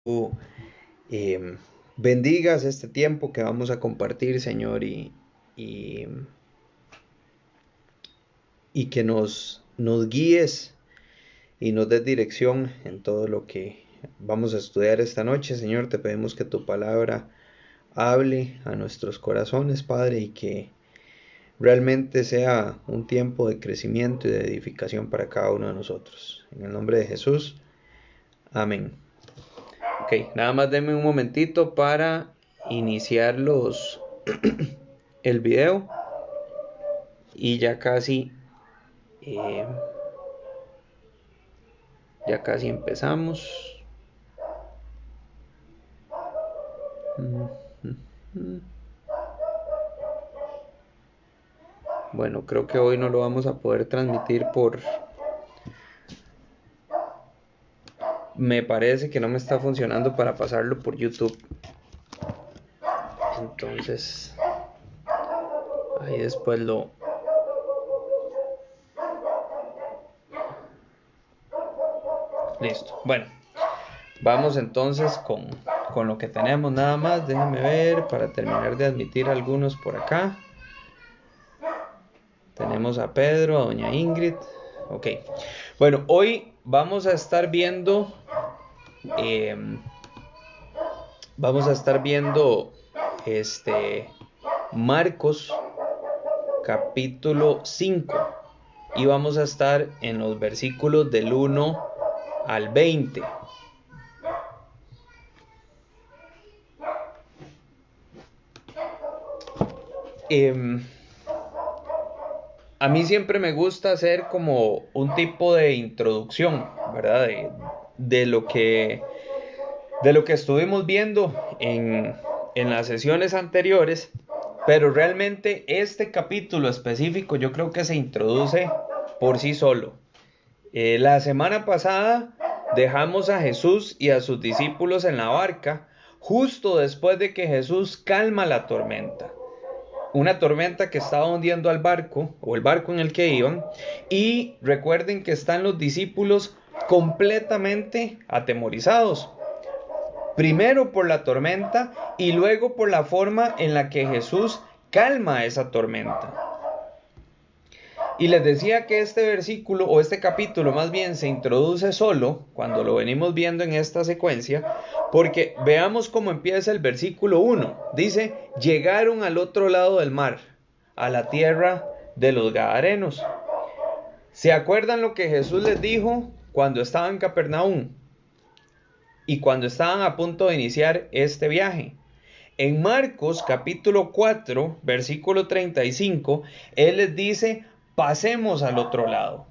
tú eh, bendigas este tiempo que vamos a compartir, Señor, y, y que nos guíes y nos des dirección en todo lo que vamos a estudiar esta noche, Señor. Te pedimos que tu palabra hable a nuestros corazones, Padre, y que realmente sea un tiempo de crecimiento y de edificación para cada uno de nosotros. En el nombre de Jesús, amén. Ok, nada más denme un momentito para iniciar el video y eh, ya casi empezamos. Bueno, creo que hoy no lo vamos a poder transmitir me parece que no me está funcionando para pasarlo por YouTube. Entonces, ahí después lo... Listo. Bueno, vamos entonces con lo que tenemos nada más. Déjame ver para terminar de admitir algunos por acá. Tenemos a Pedro, a doña Ingrid. Ok. Bueno, hoy vamos a estar viendo... vamos a estar viendo Marcos capítulo 5 y vamos a estar en los versículos del 1 al 20. A mí siempre me gusta hacer como un tipo de introducción, ¿verdad? De de lo que estuvimos viendo en las sesiones anteriores, pero realmente este capítulo específico yo creo que se introduce por sí solo. La semana pasada dejamos a Jesús y a sus discípulos en la barca justo después de que Jesús calma la tormenta. Una tormenta que estaba hundiendo al barco o el barco en el que iban, y recuerden que están los discípulos completamente atemorizados. Primero por la tormenta y luego por la forma en la que Jesús calma esa tormenta. Y les decía que este versículo, o este capítulo más bien, se introduce solo, cuando lo venimos viendo en esta secuencia, porque veamos cómo empieza el versículo 1. Dice, llegaron al otro lado del mar, a la tierra de los Gadarenos. ¿Se acuerdan lo que Jesús les dijo cuando estaban en Capernaum? Y cuando estaban a punto de iniciar este viaje. En Marcos capítulo 4, versículo 35, Él les dice, pasemos al otro lado.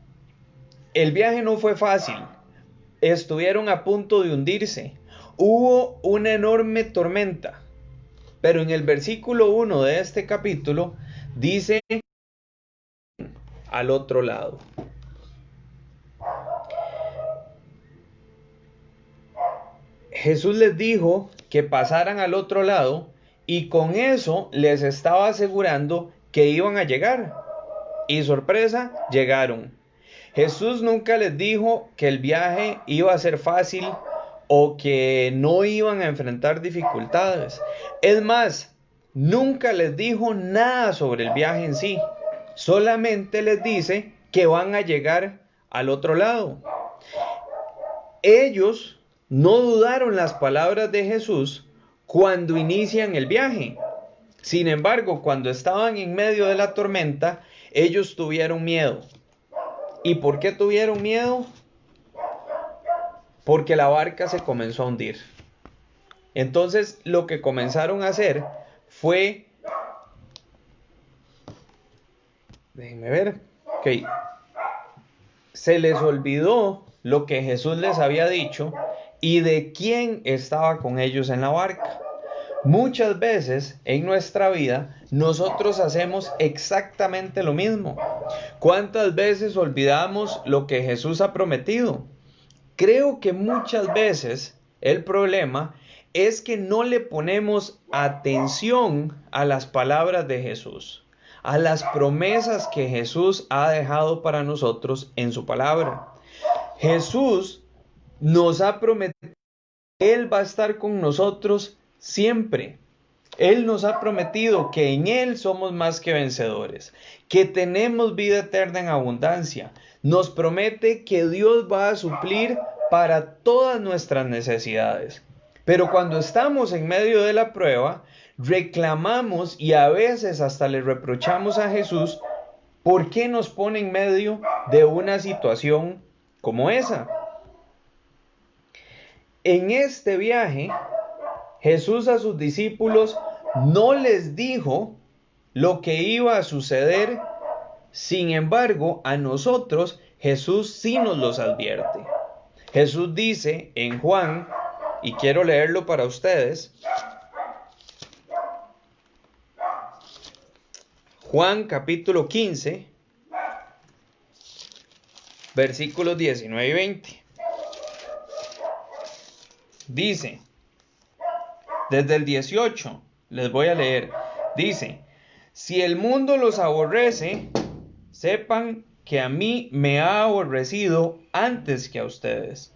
El viaje no fue fácil, estuvieron a punto de hundirse, hubo una enorme tormenta, pero en el versículo 1 de este capítulo dice al otro lado. Jesús les dijo que pasaran al otro lado y con eso les estaba asegurando que iban a llegar. Y sorpresa, llegaron. Jesús nunca les dijo que el viaje iba a ser fácil o que no iban a enfrentar dificultades. Es más, nunca les dijo nada sobre el viaje en sí. Solamente les dice que van a llegar al otro lado. Ellos no dudaron las palabras de Jesús cuando inician el viaje. Sin embargo, cuando estaban en medio de la tormenta, ellos tuvieron miedo. ¿Y por qué tuvieron miedo? Porque la barca se comenzó a hundir. Entonces, lo que comenzaron a hacer fue... Déjenme ver. Ok. Se les olvidó lo que Jesús les había dicho y de quién estaba con ellos en la barca. Muchas veces en nuestra vida nosotros hacemos exactamente lo mismo. ¿Cuántas veces olvidamos lo que Jesús ha prometido? Creo que muchas veces el problema es que no le ponemos atención a las palabras de Jesús, a las promesas que Jesús ha dejado para nosotros en su palabra. Jesús nos ha prometido Él va a estar con nosotros siempre. Él nos ha prometido que en Él somos más que vencedores, que tenemos vida eterna en abundancia. Nos promete que Dios va a suplir para todas nuestras necesidades. Pero cuando estamos en medio de la prueba, reclamamos y a veces hasta le reprochamos a Jesús por qué nos pone en medio de una situación como esa. En este viaje, Jesús a sus discípulos no les dijo lo que iba a suceder. Sin embargo, a nosotros Jesús sí nos los advierte. Jesús dice en Juan, y quiero leerlo para ustedes, Juan capítulo 15, versículos 19 y 20. Dice, desde el 18, les voy a leer. Dice, si el mundo los aborrece, sepan que a mí me ha aborrecido antes que a ustedes.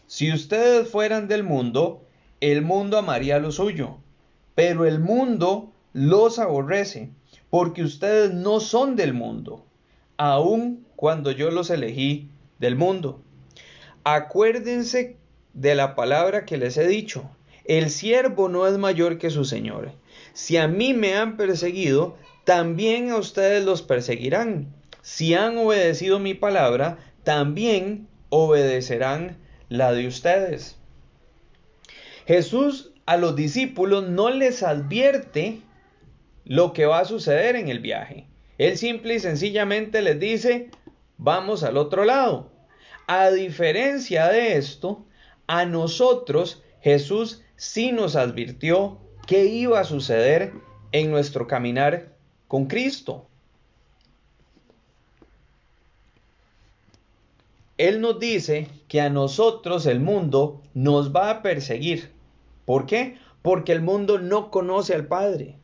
Si ustedes fueran del mundo, el mundo amaría lo suyo, pero el mundo los aborrece, porque ustedes no son del mundo, aun cuando yo los elegí del mundo. Acuérdense de la palabra que les he dicho. El siervo no es mayor que su señor. Si a mí me han perseguido, también a ustedes los perseguirán. Si han obedecido mi palabra, también obedecerán la de ustedes. Jesús a los discípulos no les advierte lo que va a suceder en el viaje. Él simple y sencillamente les dice, vamos al otro lado. A diferencia de esto, a nosotros Jesús sí nos advirtió qué iba a suceder en nuestro caminar con Cristo. Él nos dice que a nosotros el mundo nos va a perseguir. ¿Por qué? Porque el mundo no conoce al Padre.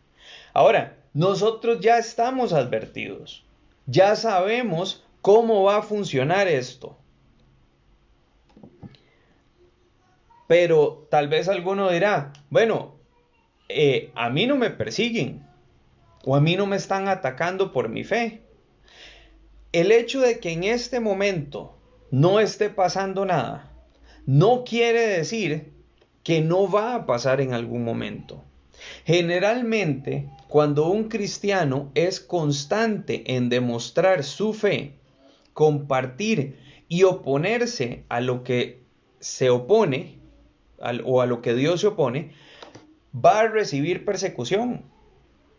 Ahora, nosotros ya estamos advertidos. Ya sabemos cómo va a funcionar esto. Pero tal vez alguno dirá, bueno, a mí no me persiguen o a mí no me están atacando por mi fe. El hecho de que en este momento no esté pasando nada, no quiere decir que no va a pasar en algún momento. Generalmente, cuando un cristiano es constante en demostrar su fe, compartir y oponerse a lo que se opone, o a lo que Dios se opone, va a recibir persecución.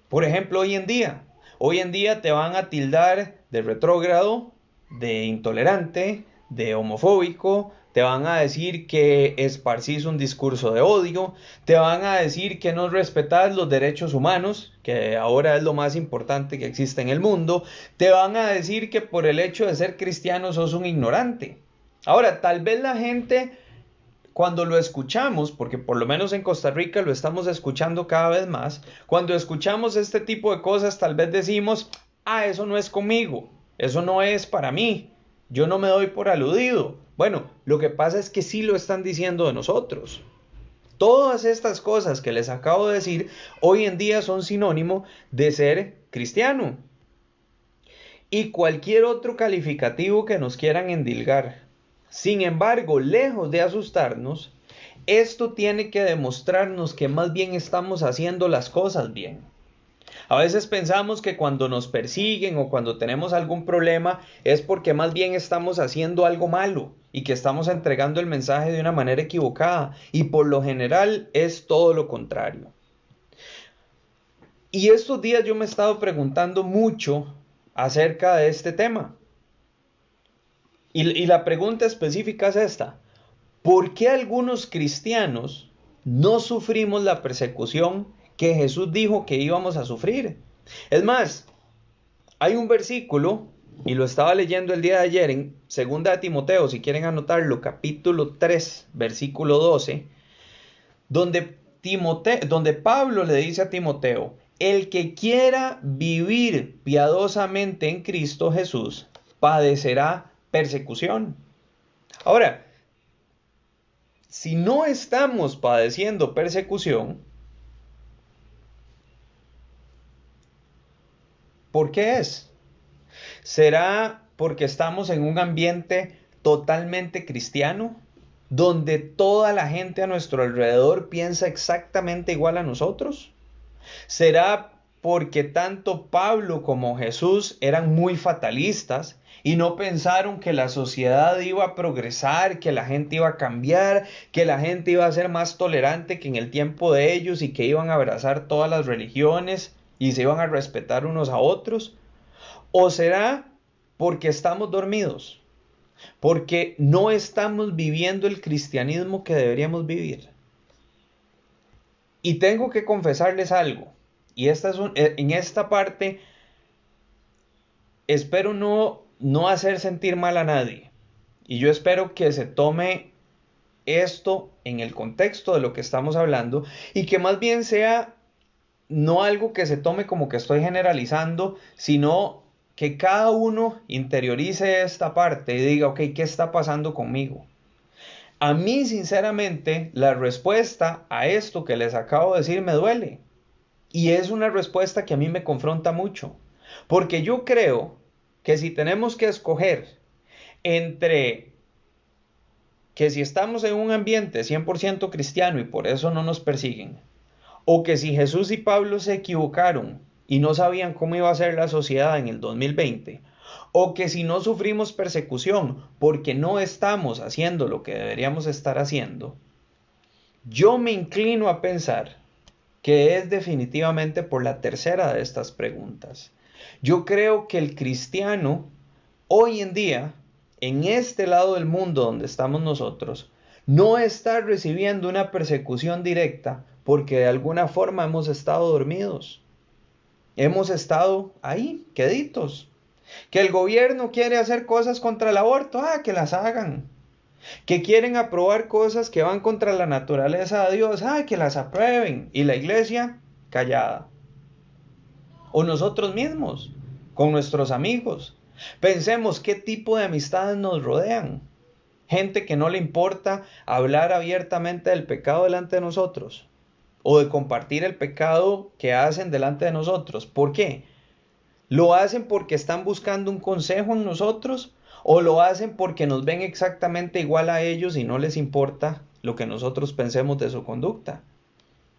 Por ejemplo, hoy en día te van a tildar de retrógrado, de intolerante, de homofóbico, te van a decir que esparcís un discurso de odio, te van a decir que no respetas los derechos humanos, que ahora es lo más importante que existe en el mundo, te van a decir que por el hecho de ser cristiano sos un ignorante. Ahora, tal vez la gente, cuando lo escuchamos, porque por lo menos en Costa Rica lo estamos escuchando cada vez más, cuando escuchamos este tipo de cosas, tal vez decimos, eso no es conmigo, eso no es para mí, yo no me doy por aludido. Bueno, lo que pasa es que sí lo están diciendo de nosotros. Todas estas cosas que les acabo de decir, hoy en día son sinónimo de ser cristiano. Y cualquier otro calificativo que nos quieran endilgar. Sin embargo, lejos de asustarnos, esto tiene que demostrarnos que más bien estamos haciendo las cosas bien. A veces pensamos que cuando nos persiguen o cuando tenemos algún problema es porque más bien estamos haciendo algo malo y que estamos entregando el mensaje de una manera equivocada, y por lo general es todo lo contrario. Y estos días yo me he estado preguntando mucho acerca de este tema. Y la pregunta específica es esta: ¿por qué algunos cristianos no sufrimos la persecución que Jesús dijo que íbamos a sufrir? Es más, hay un versículo, y lo estaba leyendo el día de ayer en 2 de Timoteo, si quieren anotarlo, capítulo 3, versículo 12, donde Pablo le dice a Timoteo, el que quiera vivir piadosamente en Cristo Jesús, padecerá persecución. Ahora, si no estamos padeciendo persecución, ¿por qué es? ¿Será porque estamos en un ambiente totalmente cristiano, donde toda la gente a nuestro alrededor piensa exactamente igual a nosotros? ¿Será porque tanto Pablo como Jesús eran muy fatalistas y no pensaron que la sociedad iba a progresar, que la gente iba a cambiar, que la gente iba a ser más tolerante que en el tiempo de ellos y que iban a abrazar todas las religiones y se iban a respetar unos a otros? ¿O será porque estamos dormidos? Porque no estamos viviendo el cristianismo que deberíamos vivir. Y tengo que confesarles algo. Y en esta parte espero no hacer sentir mal a nadie. Y yo espero que se tome esto en el contexto de lo que estamos hablando y que más bien sea no algo que se tome como que estoy generalizando, sino que cada uno interiorice esta parte y diga, ok, ¿qué está pasando conmigo? A mí, sinceramente, la respuesta a esto que les acabo de decir me duele. Y es una respuesta que a mí me confronta mucho. Porque yo creo que si tenemos que escoger entre que si estamos en un ambiente 100% cristiano y por eso no nos persiguen, o que si Jesús y Pablo se equivocaron y no sabían cómo iba a ser la sociedad en el 2020, o que si no sufrimos persecución porque no estamos haciendo lo que deberíamos estar haciendo, yo me inclino a pensar que es definitivamente por la tercera de estas preguntas. Yo creo que el cristiano hoy en día, en este lado del mundo donde estamos nosotros, no está recibiendo una persecución directa porque de alguna forma hemos estado dormidos. Hemos estado ahí, queditos. Que el gobierno quiere hacer cosas contra el aborto, que las hagan. Que quieren aprobar cosas que van contra la naturaleza de Dios, que las aprueben. Y la iglesia, callada. O nosotros mismos, con nuestros amigos. Pensemos qué tipo de amistades nos rodean. Gente que no le importa hablar abiertamente del pecado delante de nosotros. O de compartir el pecado que hacen delante de nosotros. ¿Por qué? ¿Lo hacen porque están buscando un consejo en nosotros? ¿O lo hacen porque nos ven exactamente igual a ellos y no les importa lo que nosotros pensemos de su conducta?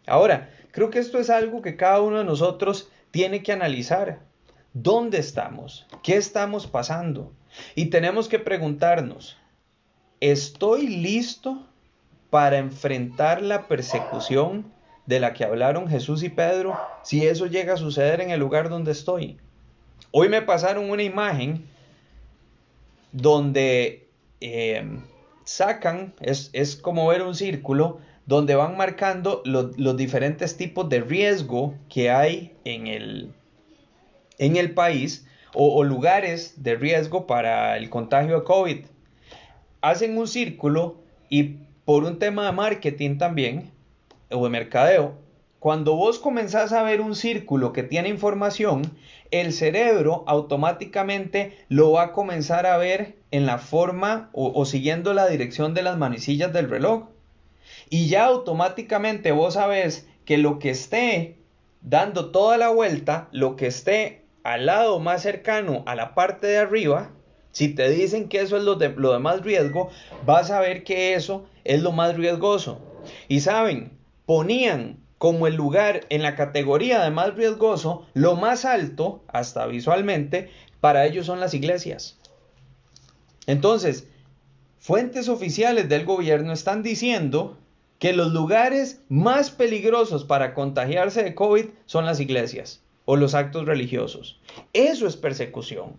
Ahora, creo que esto es algo que cada uno de nosotros tiene que analizar. ¿Dónde estamos? ¿Qué estamos pasando? Y tenemos que preguntarnos, ¿estoy listo para enfrentar la persecución de la que hablaron Jesús y Pedro si eso llega a suceder en el lugar donde estoy? Hoy me pasaron una imagen donde es como ver un círculo donde van marcando los diferentes tipos de riesgo que hay en el país o lugares de riesgo para el contagio de COVID. Hacen un círculo y por un tema de marketing también, o de mercadeo, cuando vos comenzás a ver un círculo que tiene información, el cerebro automáticamente lo va a comenzar a ver en la forma o siguiendo la dirección de las manecillas del reloj. Y ya automáticamente vos sabés que lo que esté dando toda la vuelta, lo que esté al lado más cercano a la parte de arriba, si te dicen que eso es lo de más riesgo, vas a ver que eso es lo más riesgoso. Y saben, ponían como el lugar en la categoría de más riesgoso, lo más alto, hasta visualmente, para ellos son las iglesias. Entonces, fuentes oficiales del gobierno están diciendo que los lugares más peligrosos para contagiarse de COVID son las iglesias o los actos religiosos. Eso es persecución.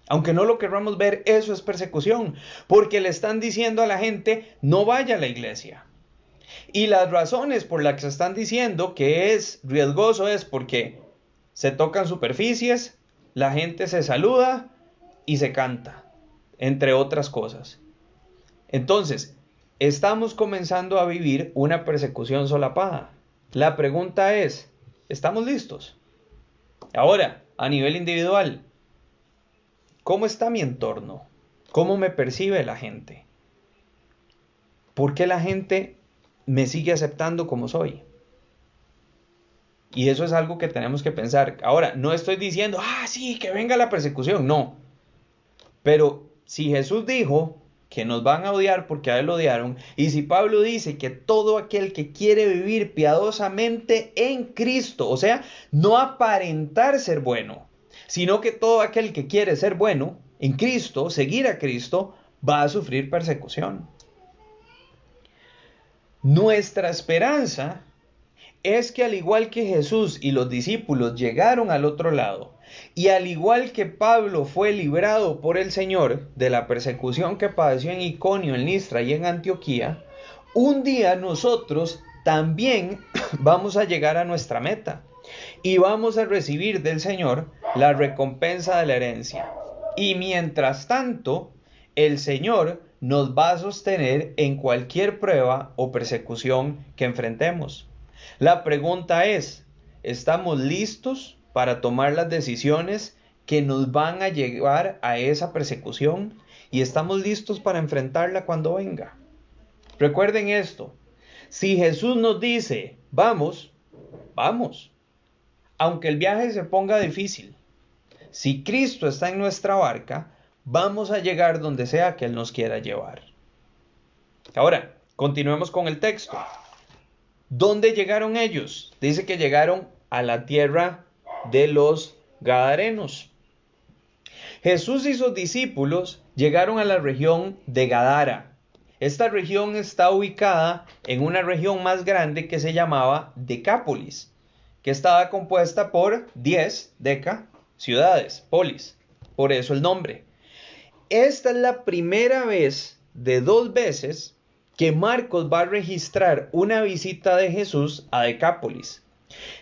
Aunque no lo querramos ver, eso es persecución, porque le están diciendo a la gente, no vaya a la iglesia. Y las razones por las que se están diciendo que es riesgoso es porque se tocan superficies, la gente se saluda y se canta, entre otras cosas. Entonces, estamos comenzando a vivir una persecución solapada. La pregunta es, ¿estamos listos? Ahora, a nivel individual, ¿cómo está mi entorno? ¿Cómo me percibe la gente? ¿Por qué la gente me sigue aceptando como soy? Y eso es algo que tenemos que pensar. Ahora, no estoy diciendo, sí, que venga la persecución, no. Pero si Jesús dijo que nos van a odiar porque a él lo odiaron, y si Pablo dice que todo aquel que quiere vivir piadosamente en Cristo, o sea, no aparentar ser bueno, sino que todo aquel que quiere ser bueno en Cristo, seguir a Cristo, va a sufrir persecución. Nuestra esperanza es que al igual que Jesús y los discípulos llegaron al otro lado, y al igual que Pablo fue librado por el Señor de la persecución que padeció en Iconio, en Listra y en Antioquía, un día nosotros también vamos a llegar a nuestra meta y vamos a recibir del Señor la recompensa de la herencia. Y mientras tanto, el Señor nos va a sostener en cualquier prueba o persecución que enfrentemos. La pregunta es, ¿estamos listos para tomar las decisiones que nos van a llevar a esa persecución? ¿Y estamos listos para enfrentarla cuando venga? Recuerden esto, si Jesús nos dice, vamos, vamos, aunque el viaje se ponga difícil. Si Cristo está en nuestra barca, vamos a llegar donde sea que Él nos quiera llevar. Ahora, continuemos con el texto. ¿Dónde llegaron ellos? Dice que llegaron a la tierra de los Gadarenos. Jesús y sus discípulos llegaron a la región de Gadara. Esta región está ubicada en una región más grande que se llamaba Decápolis, que estaba compuesta por 10 ciudades, polis, por eso el nombre. Esta es la primera vez de 2 veces que Marcos va a registrar una visita de Jesús a Decápolis.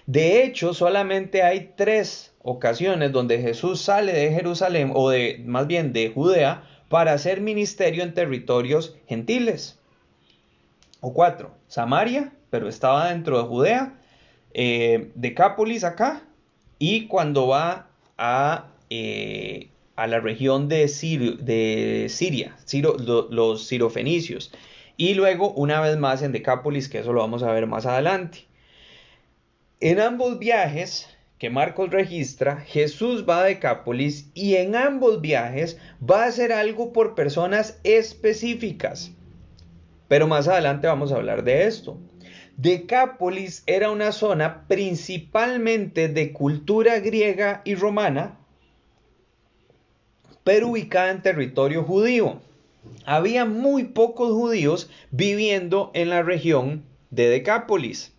De hecho, solamente hay 3 ocasiones donde Jesús sale de Jerusalén, o más bien de Judea, para hacer ministerio en territorios gentiles. O 4, Samaria, pero estaba dentro de Judea, Decápolis acá, y cuando va a la región de Siria, los sirofenicios, y luego una vez más en Decápolis, que eso lo vamos a ver más adelante. En ambos viajes que Marcos registra, Jesús va a Decápolis y en ambos viajes va a hacer algo por personas específicas. Pero más adelante vamos a hablar de esto. Decápolis era una zona principalmente de cultura griega y romana, pero ubicada en territorio judío. Había muy pocos judíos viviendo en la región de Decápolis.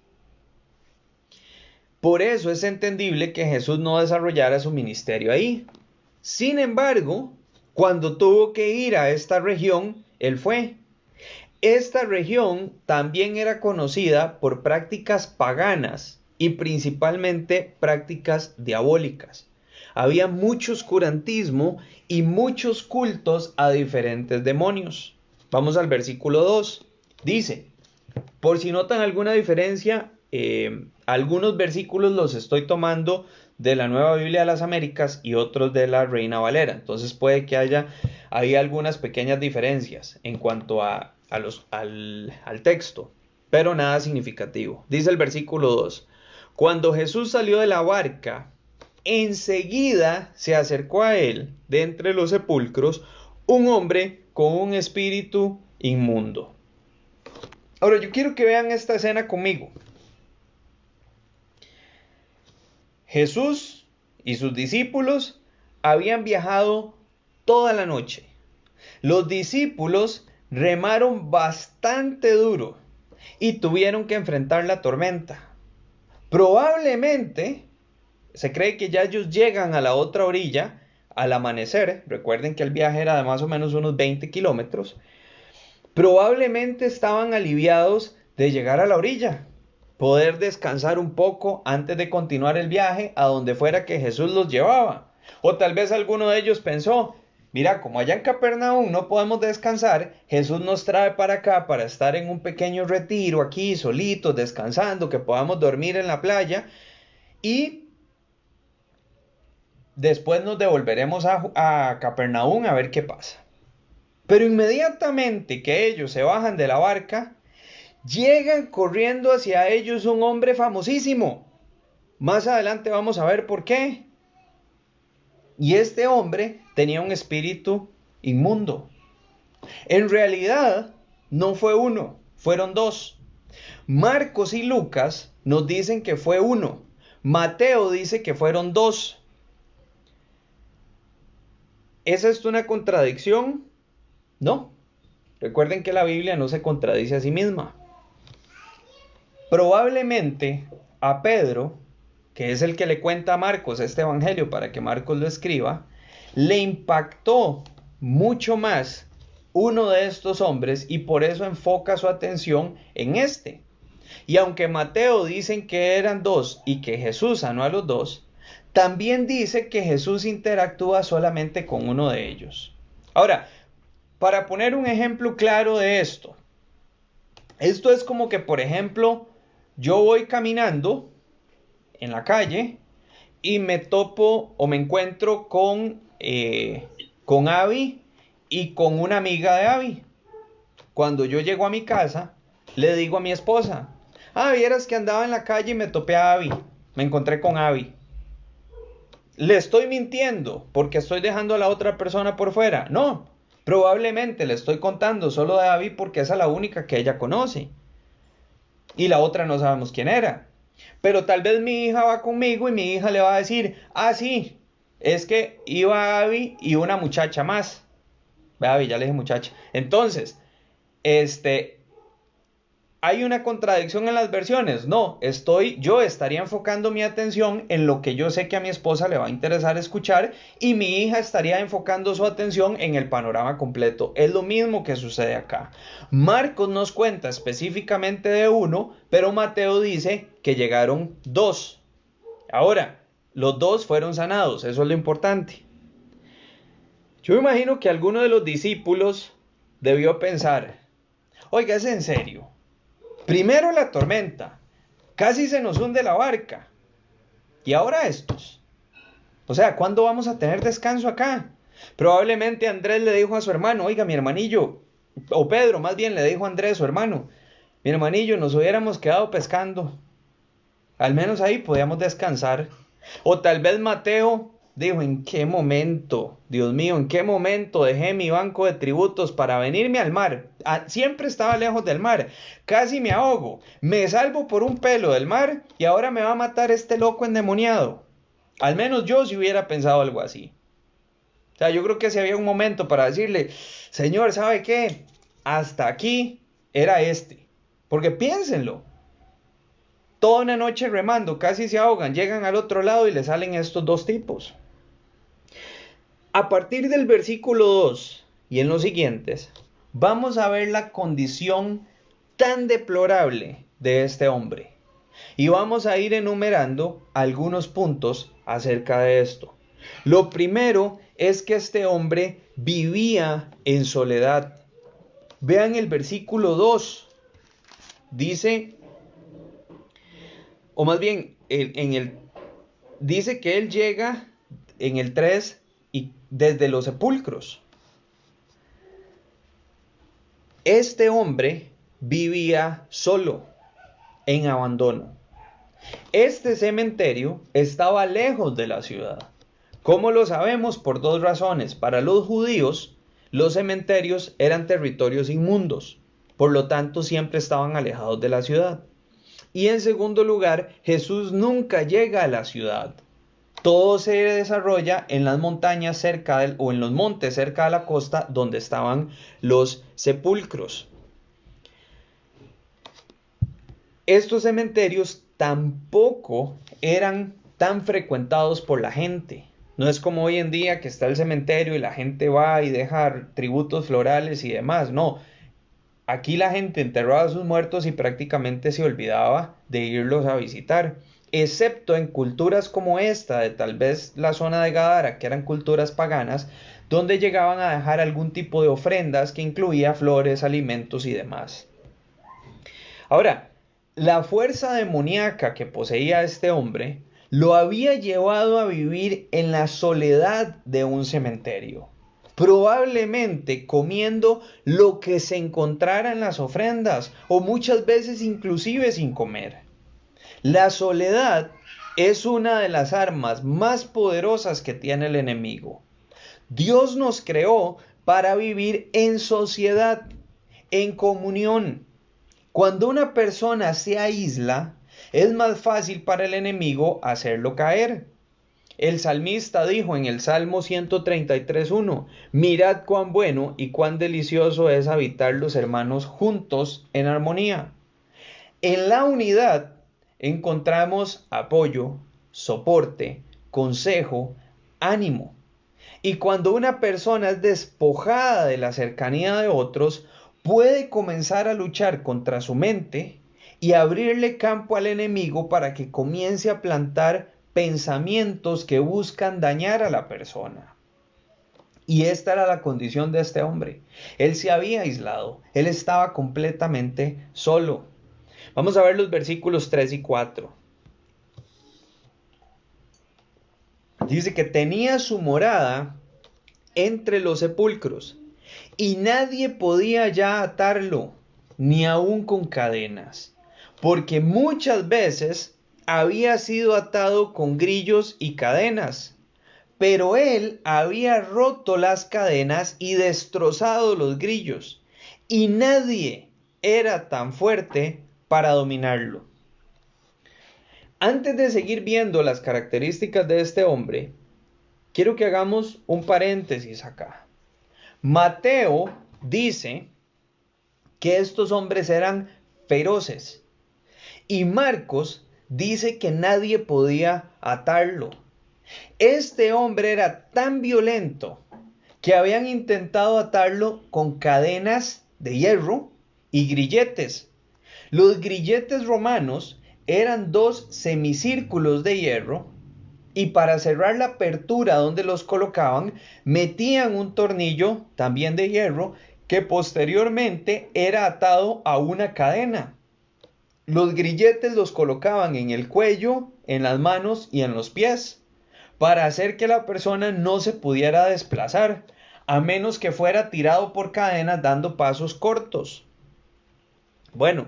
Por eso es entendible que Jesús no desarrollara su ministerio ahí. Sin embargo, cuando tuvo que ir a esta región, él fue. Esta región también era conocida por prácticas paganas y principalmente prácticas diabólicas. Había mucho oscurantismo y muchos cultos a diferentes demonios. Vamos al versículo 2. Dice, por si notan alguna diferencia, algunos versículos los estoy tomando de la Nueva Biblia de las Américas y otros de la Reina Valera. Entonces puede que haya algunas pequeñas diferencias en cuanto al texto, pero nada significativo. Dice el versículo 2. Cuando Jesús salió de la barca, enseguida se acercó a él, de entre los sepulcros, un hombre con un espíritu inmundo. Ahora yo quiero que vean esta escena conmigo. Jesús y sus discípulos habían viajado toda la noche. Los discípulos remaron bastante duro y tuvieron que enfrentar la tormenta. Probablemente, se cree que ya ellos llegan a la otra orilla al amanecer. Recuerden que el viaje era de más o menos unos 20 kilómetros. Probablemente estaban aliviados de llegar a la orilla, poder descansar un poco antes de continuar el viaje a donde fuera que Jesús los llevaba. O tal vez alguno de ellos pensó, mira, como allá en Capernaum no podemos descansar, Jesús nos trae para acá para estar en un pequeño retiro aquí, solitos, descansando, que podamos dormir en la playa y después nos devolveremos a Capernaum a ver qué pasa. Pero inmediatamente que ellos se bajan de la barca, llegan corriendo hacia ellos un hombre famosísimo. Más adelante vamos a ver por qué. Y este hombre tenía un espíritu inmundo. En realidad, no fue uno, fueron dos. Marcos y Lucas nos dicen que fue uno. Mateo dice que fueron dos. ¿Es esto una contradicción? No. Recuerden que la Biblia no se contradice a sí misma. Probablemente a Pedro, que es el que le cuenta a Marcos este evangelio para que Marcos lo escriba, le impactó mucho más uno de estos hombres y por eso enfoca su atención en este. Y aunque Mateo dicen que eran dos y que Jesús sanó a los dos, también dice que Jesús interactúa solamente con uno de ellos. Ahora, para poner un ejemplo claro de esto es como que, por ejemplo, yo voy caminando en la calle y me topo o me encuentro con Abby y con una amiga de Abby. Cuando yo llego a mi casa, le digo a mi esposa, vieras que andaba en la calle y me topé a Abby, me encontré con Abby. ¿Le estoy mintiendo porque estoy dejando a la otra persona por fuera? No, probablemente le estoy contando solo de Abby porque esa es la única que ella conoce. Y la otra no sabemos quién era. Pero tal vez mi hija va conmigo y mi hija le va a decir, sí, es que iba Abby y una muchacha más. Abby, ya le dije muchacha. Entonces, ¿hay una contradicción en las versiones? No, yo estaría enfocando mi atención en lo que yo sé que a mi esposa le va a interesar escuchar y mi hija estaría enfocando su atención en el panorama completo. Es lo mismo que sucede acá. Marcos nos cuenta específicamente de uno, pero Mateo dice que llegaron dos. Ahora, los dos fueron sanados, eso es lo importante. Yo me imagino que alguno de los discípulos debió pensar, oiga, es en serio. Primero la tormenta, casi se nos hunde la barca. Y ahora estos. O sea, ¿cuándo vamos a tener descanso acá? Probablemente Andrés le dijo a su hermano, oiga, mi hermanillo, o Pedro más bien le dijo a Andrés, su hermano, mi hermanillo, nos hubiéramos quedado pescando. Al menos ahí podíamos descansar. O tal vez Mateo dijo, ¿en qué momento, Dios mío, en qué momento dejé mi banco de tributos para venirme al mar? Siempre estaba lejos del mar, casi me ahogo, me salvo por un pelo del mar y ahora me va a matar este loco endemoniado. Al menos yo si hubiera pensado algo así. O sea, yo creo que si había un momento para decirle, Señor, ¿sabe qué? Hasta aquí era este. Porque piénsenlo. Toda una noche remando, casi se ahogan, llegan al otro lado y le salen estos dos tipos. A partir del versículo 2 y en los siguientes, vamos a ver la condición tan deplorable de este hombre. Y vamos a ir enumerando algunos puntos acerca de esto. Lo primero es que este hombre vivía en soledad. Vean el versículo 2. Dice, o más bien, dice que él llega en el 3 y desde los sepulcros. Este hombre vivía solo, en abandono. Este cementerio estaba lejos de la ciudad. ¿Cómo lo sabemos? Por dos razones. Para los judíos, los cementerios eran territorios inmundos, por lo tanto siempre estaban alejados de la ciudad. Y en segundo lugar, Jesús nunca llega a la ciudad. Todo se desarrolla en las montañas o en los montes cerca de la costa donde estaban los sepulcros. Estos cementerios tampoco eran tan frecuentados por la gente. No es como hoy en día que está el cementerio y la gente va y deja tributos florales y demás. No, aquí la gente enterraba a sus muertos y prácticamente se olvidaba de irlos a visitar. Excepto en culturas como esta, de tal vez la zona de Gadara, que eran culturas paganas, donde llegaban a dejar algún tipo de ofrendas que incluía flores, alimentos y demás. Ahora, la fuerza demoníaca que poseía este hombre lo había llevado a vivir en la soledad de un cementerio. probablemente comiendo lo que se encontrara en las ofrendas o muchas veces inclusive sin comer. La soledad es una de las armas más poderosas que tiene el enemigo. Dios nos creó para vivir en sociedad, en comunión. Cuando una persona se aísla, es más fácil para el enemigo hacerlo caer. El salmista dijo en el Salmo 133:1, mirad cuán bueno y cuán delicioso es habitar los hermanos juntos en armonía. En la unidad encontramos apoyo, soporte, consejo, ánimo. Y cuando una persona es despojada de la cercanía de otros, puede comenzar a luchar contra su mente y abrirle campo al enemigo para que comience a plantar pensamientos que buscan dañar a la persona. Y esta era la condición de este hombre. Él se había aislado, él estaba completamente solo. Vamos a ver los versículos 3 y 4. Dice que tenía su morada entre los sepulcros y nadie podía ya atarlo, ni aun con cadenas, porque muchas veces había sido atado con grillos y cadenas, pero él había roto las cadenas y destrozado los grillos, y nadie era tan fuerte para dominarlo. Antes de seguir viendo las características de este hombre, quiero que hagamos un paréntesis acá. Mateo dice que estos hombres eran feroces y Marcos dice que nadie podía atarlo. Este hombre era tan violento que habían intentado atarlo con cadenas de hierro y grilletes. Los grilletes romanos eran dos semicírculos de hierro y para cerrar la apertura donde los colocaban, metían un tornillo también de hierro que posteriormente era atado a una cadena. Los grilletes los colocaban en el cuello, en las manos y en los pies, para hacer que la persona no se pudiera desplazar, a menos que fuera tirado por cadenas dando pasos cortos. Bueno,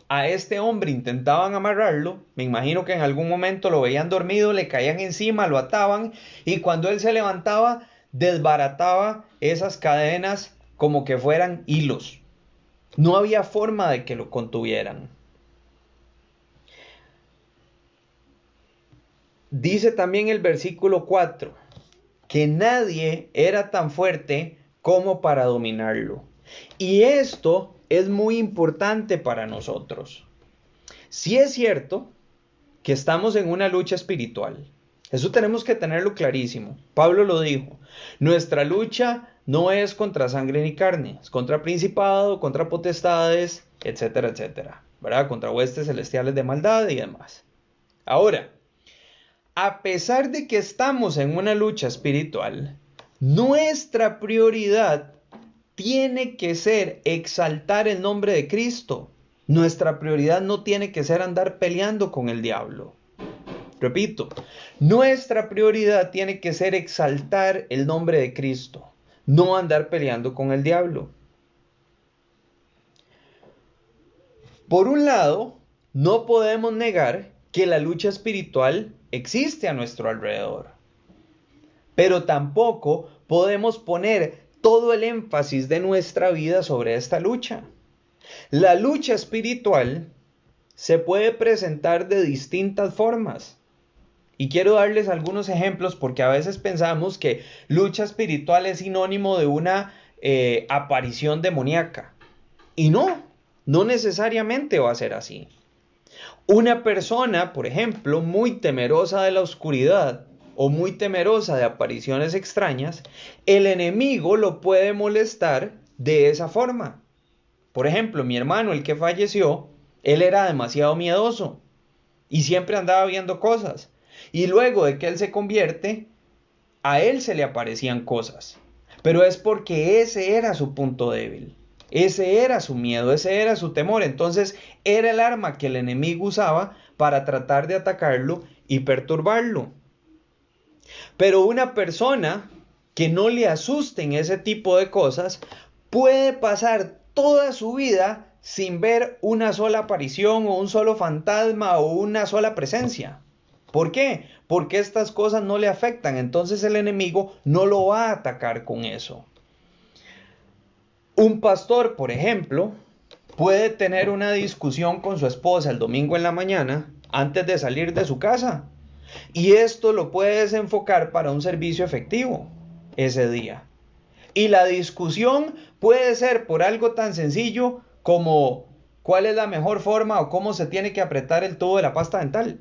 a este hombre intentaban amarrarlo, me imagino que en algún momento lo veían dormido, le caían encima, lo ataban y cuando él se levantaba, desbarataba esas cadenas como que fueran hilos. No había forma de que lo contuvieran. Dice también el versículo 4, que nadie era tan fuerte como para dominarlo. Y esto es muy importante para nosotros. Sí es cierto que estamos en una lucha espiritual. Eso tenemos que tenerlo clarísimo. Pablo lo dijo. Nuestra lucha no es contra sangre ni carne, es contra principado, contra potestades, etcétera, etcétera, ¿verdad? Contra huestes celestiales de maldad y demás. Ahora, a pesar de que estamos en una lucha espiritual, nuestra prioridad tiene que ser exaltar el nombre de Cristo. Nuestra prioridad no tiene que ser andar peleando con el diablo. Repito, nuestra prioridad tiene que ser exaltar el nombre de Cristo, no andar peleando con el diablo. Por un lado, no podemos negar que la lucha espiritual existe a nuestro alrededor, pero tampoco podemos poner todo el énfasis de nuestra vida sobre esta lucha. La lucha espiritual se puede presentar de distintas formas. Y quiero darles algunos ejemplos porque a veces pensamos que lucha espiritual es sinónimo de una aparición demoníaca. Y no necesariamente va a ser así. Una persona, por ejemplo, muy temerosa de la oscuridad o muy temerosa de apariciones extrañas, el enemigo lo puede molestar de esa forma. Por ejemplo, mi hermano, el que falleció, él era demasiado miedoso y siempre andaba viendo cosas. Y luego de que él se convierte, a él se le aparecían cosas. Pero es porque ese era su punto débil. Ese era su miedo, ese era su temor. Entonces era el arma que el enemigo usaba para tratar de atacarlo y perturbarlo. Pero una persona que no le asusten ese tipo de cosas, puede pasar toda su vida sin ver una sola aparición o un solo fantasma o una sola presencia. ¿Por qué? Porque estas cosas no le afectan, entonces el enemigo no lo va a atacar con eso. Un pastor, por ejemplo, puede tener una discusión con su esposa el domingo en la mañana antes de salir de su casa. Y esto lo puede desenfocar para un servicio efectivo ese día. Y la discusión puede ser por algo tan sencillo como cuál es la mejor forma o cómo se tiene que apretar el tubo de la pasta dental.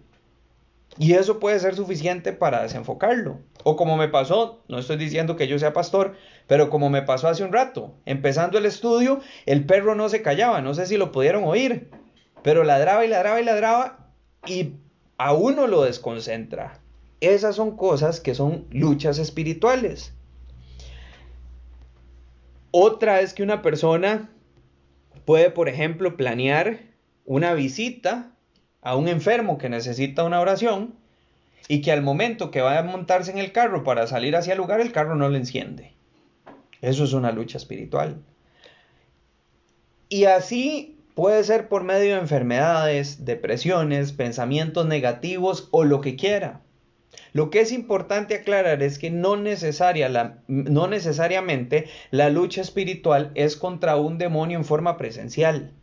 Y eso puede ser suficiente para desenfocarlo. O como me pasó, no estoy diciendo que yo sea pastor, pero como me pasó hace un rato, empezando el estudio, el perro no se callaba, no sé si lo pudieron oír, pero ladraba y ladraba y ladraba y a uno lo desconcentra. Esas son cosas que son luchas espirituales. Otra es que una persona puede, por ejemplo, planear una visita a un enfermo que necesita una oración y que al momento que va a montarse en el carro para salir hacia el lugar, el carro no le enciende. Eso es una lucha espiritual. Y así puede ser por medio de enfermedades, depresiones, pensamientos negativos o lo que quiera. Lo que es importante aclarar es que no necesariamente la lucha espiritual es contra un demonio en forma presencial.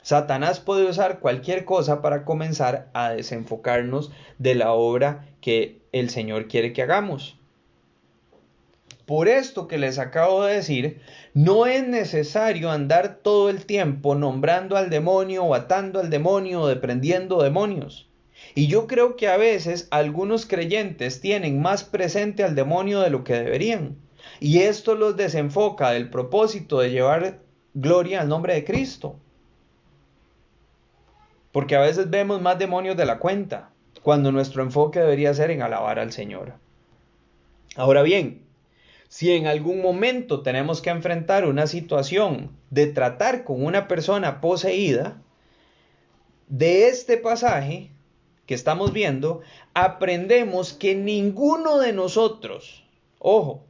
Satanás puede usar cualquier cosa para comenzar a desenfocarnos de la obra que el Señor quiere que hagamos. Por esto que les acabo de decir, no es necesario andar todo el tiempo nombrando al demonio o atando al demonio o deprendiendo demonios. Y yo creo que a veces algunos creyentes tienen más presente al demonio de lo que deberían. Y esto los desenfoca del propósito de llevar gloria al nombre de Cristo. Porque a veces vemos más demonios de la cuenta, cuando nuestro enfoque debería ser en alabar al Señor. Ahora bien, si en algún momento tenemos que enfrentar una situación de tratar con una persona poseída, de este pasaje que estamos viendo, aprendemos que ninguno de nosotros, ojo,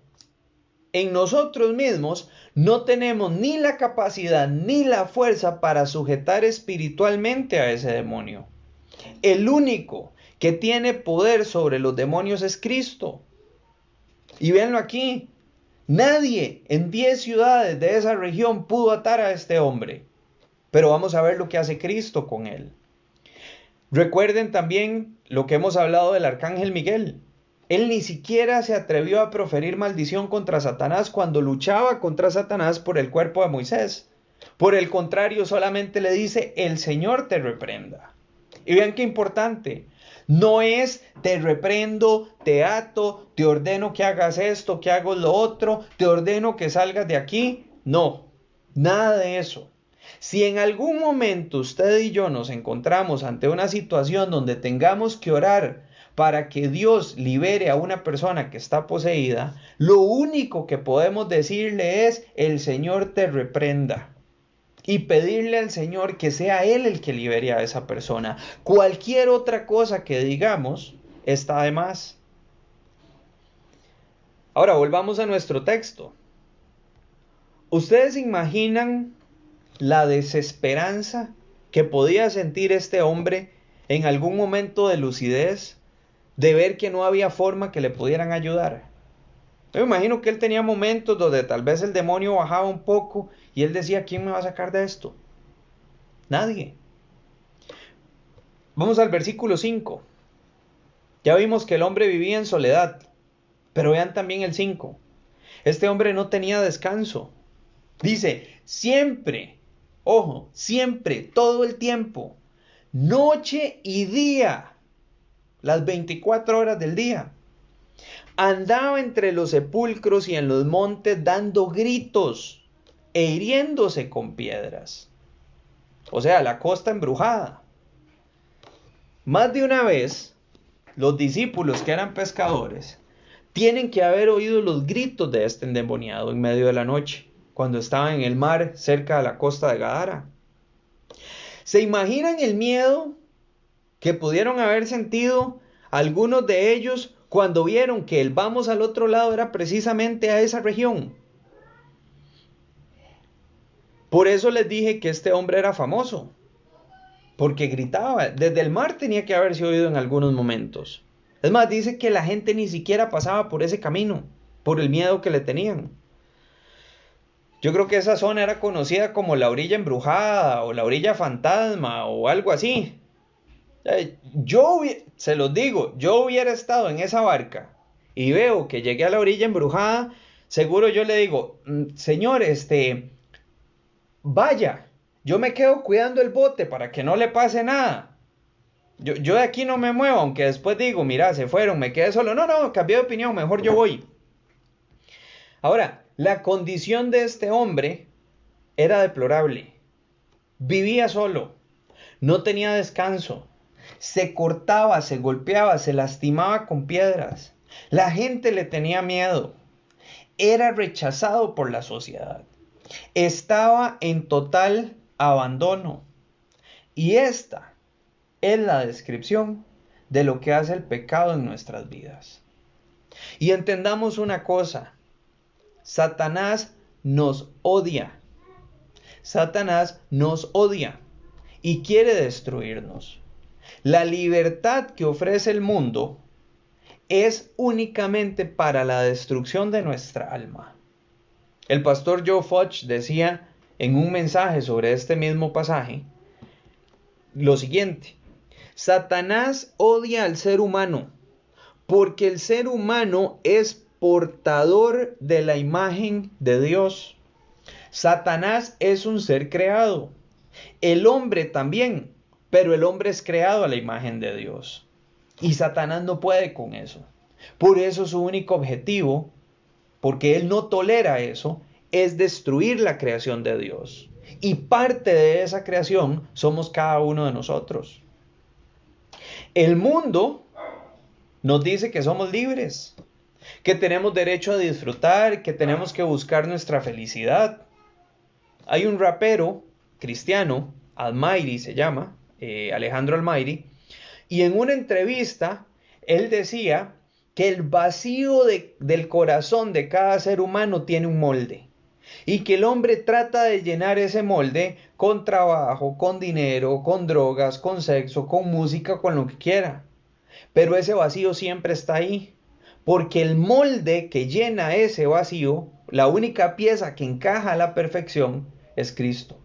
en nosotros mismos no tenemos ni la capacidad ni la fuerza para sujetar espiritualmente a ese demonio. El único que tiene poder sobre los demonios es Cristo. Y véanlo aquí, nadie en 10 ciudades de esa región pudo atar a este hombre. Pero vamos a ver lo que hace Cristo con él. Recuerden también lo que hemos hablado del arcángel Miguel. Él ni siquiera se atrevió a proferir maldición contra Satanás cuando luchaba contra Satanás por el cuerpo de Moisés. Por el contrario, solamente le dice, el Señor te reprenda. Y vean qué importante. No es te reprendo, te ato, te ordeno que hagas esto, que hagas lo otro, te ordeno que salgas de aquí. No, nada de eso. Si en algún momento usted y yo nos encontramos ante una situación donde tengamos que orar para que Dios libere a una persona que está poseída, lo único que podemos decirle es, el Señor te reprenda. Y pedirle al Señor que sea Él el que libere a esa persona. Cualquier otra cosa que digamos está de más. Ahora volvamos a nuestro texto. ¿Ustedes imaginan la desesperanza que podía sentir este hombre en algún momento de lucidez, de ver que no había forma que le pudieran ayudar? Yo me imagino que él tenía momentos donde tal vez el demonio bajaba un poco y él decía, ¿quién me va a sacar de esto? Nadie. Vamos al versículo 5. Ya vimos que el hombre vivía en soledad, pero vean también el 5. Este hombre no tenía descanso. Dice, siempre, ojo, siempre, todo el tiempo, noche y día, las 24 horas del día. Andaba entre los sepulcros y en los montes dando gritos e hiriéndose con piedras. O sea, la costa embrujada. Más de una vez, los discípulos que eran pescadores tienen que haber oído los gritos de este endemoniado en medio de la noche, cuando estaba en el mar cerca de la costa de Gadara. ¿Se imaginan el miedo que pudieron haber sentido algunos de ellos cuando vieron que el vamos al otro lado era precisamente a esa región. Por eso les dije que este hombre era famoso, porque gritaba. Desde el mar tenía que haberse oído en algunos momentos. Es más, dice que la gente ni siquiera pasaba por ese camino, por el miedo que le tenían. Yo creo que esa zona era conocida como la orilla embrujada o la orilla fantasma o algo así. Se los digo, yo hubiera estado en esa barca y veo que llegué a la orilla embrujada, seguro yo le digo, señor, vaya, yo me quedo cuidando el bote para que no le pase nada. Yo de aquí no me muevo, aunque después digo, mira, se fueron, me quedé solo. No, cambié de opinión, mejor yo voy. Ahora, la condición de este hombre era deplorable. Vivía solo, no tenía descanso, se cortaba, se golpeaba, se lastimaba con piedras. La gente le tenía miedo. Era rechazado por la sociedad. Estaba en total abandono. Y esta es la descripción de lo que hace el pecado en nuestras vidas. Y entendamos una cosa, Satanás nos odia. Satanás nos odia y quiere destruirnos. La libertad que ofrece el mundo es únicamente para la destrucción de nuestra alma. El pastor Joe Focht decía en un mensaje sobre este mismo pasaje lo siguiente: Satanás odia al ser humano porque el ser humano es portador de la imagen de Dios. Satanás es un ser creado, el hombre también, pero el hombre es creado a la imagen de Dios. Y Satanás no puede con eso. Por eso su único objetivo, porque él no tolera eso, es destruir la creación de Dios. Y parte de esa creación somos cada uno de nosotros. El mundo nos dice que somos libres, que tenemos derecho a disfrutar, que tenemos que buscar nuestra felicidad. Hay un rapero cristiano, Almighty se llama, Alejandro Almighty, y en una entrevista él decía que el vacío del corazón de cada ser humano tiene un molde y que el hombre trata de llenar ese molde con trabajo, con dinero, con drogas, con sexo, con música, con lo que quiera. Pero ese vacío siempre está ahí, porque el molde que llena ese vacío, la única pieza que encaja a la perfección, es Cristo.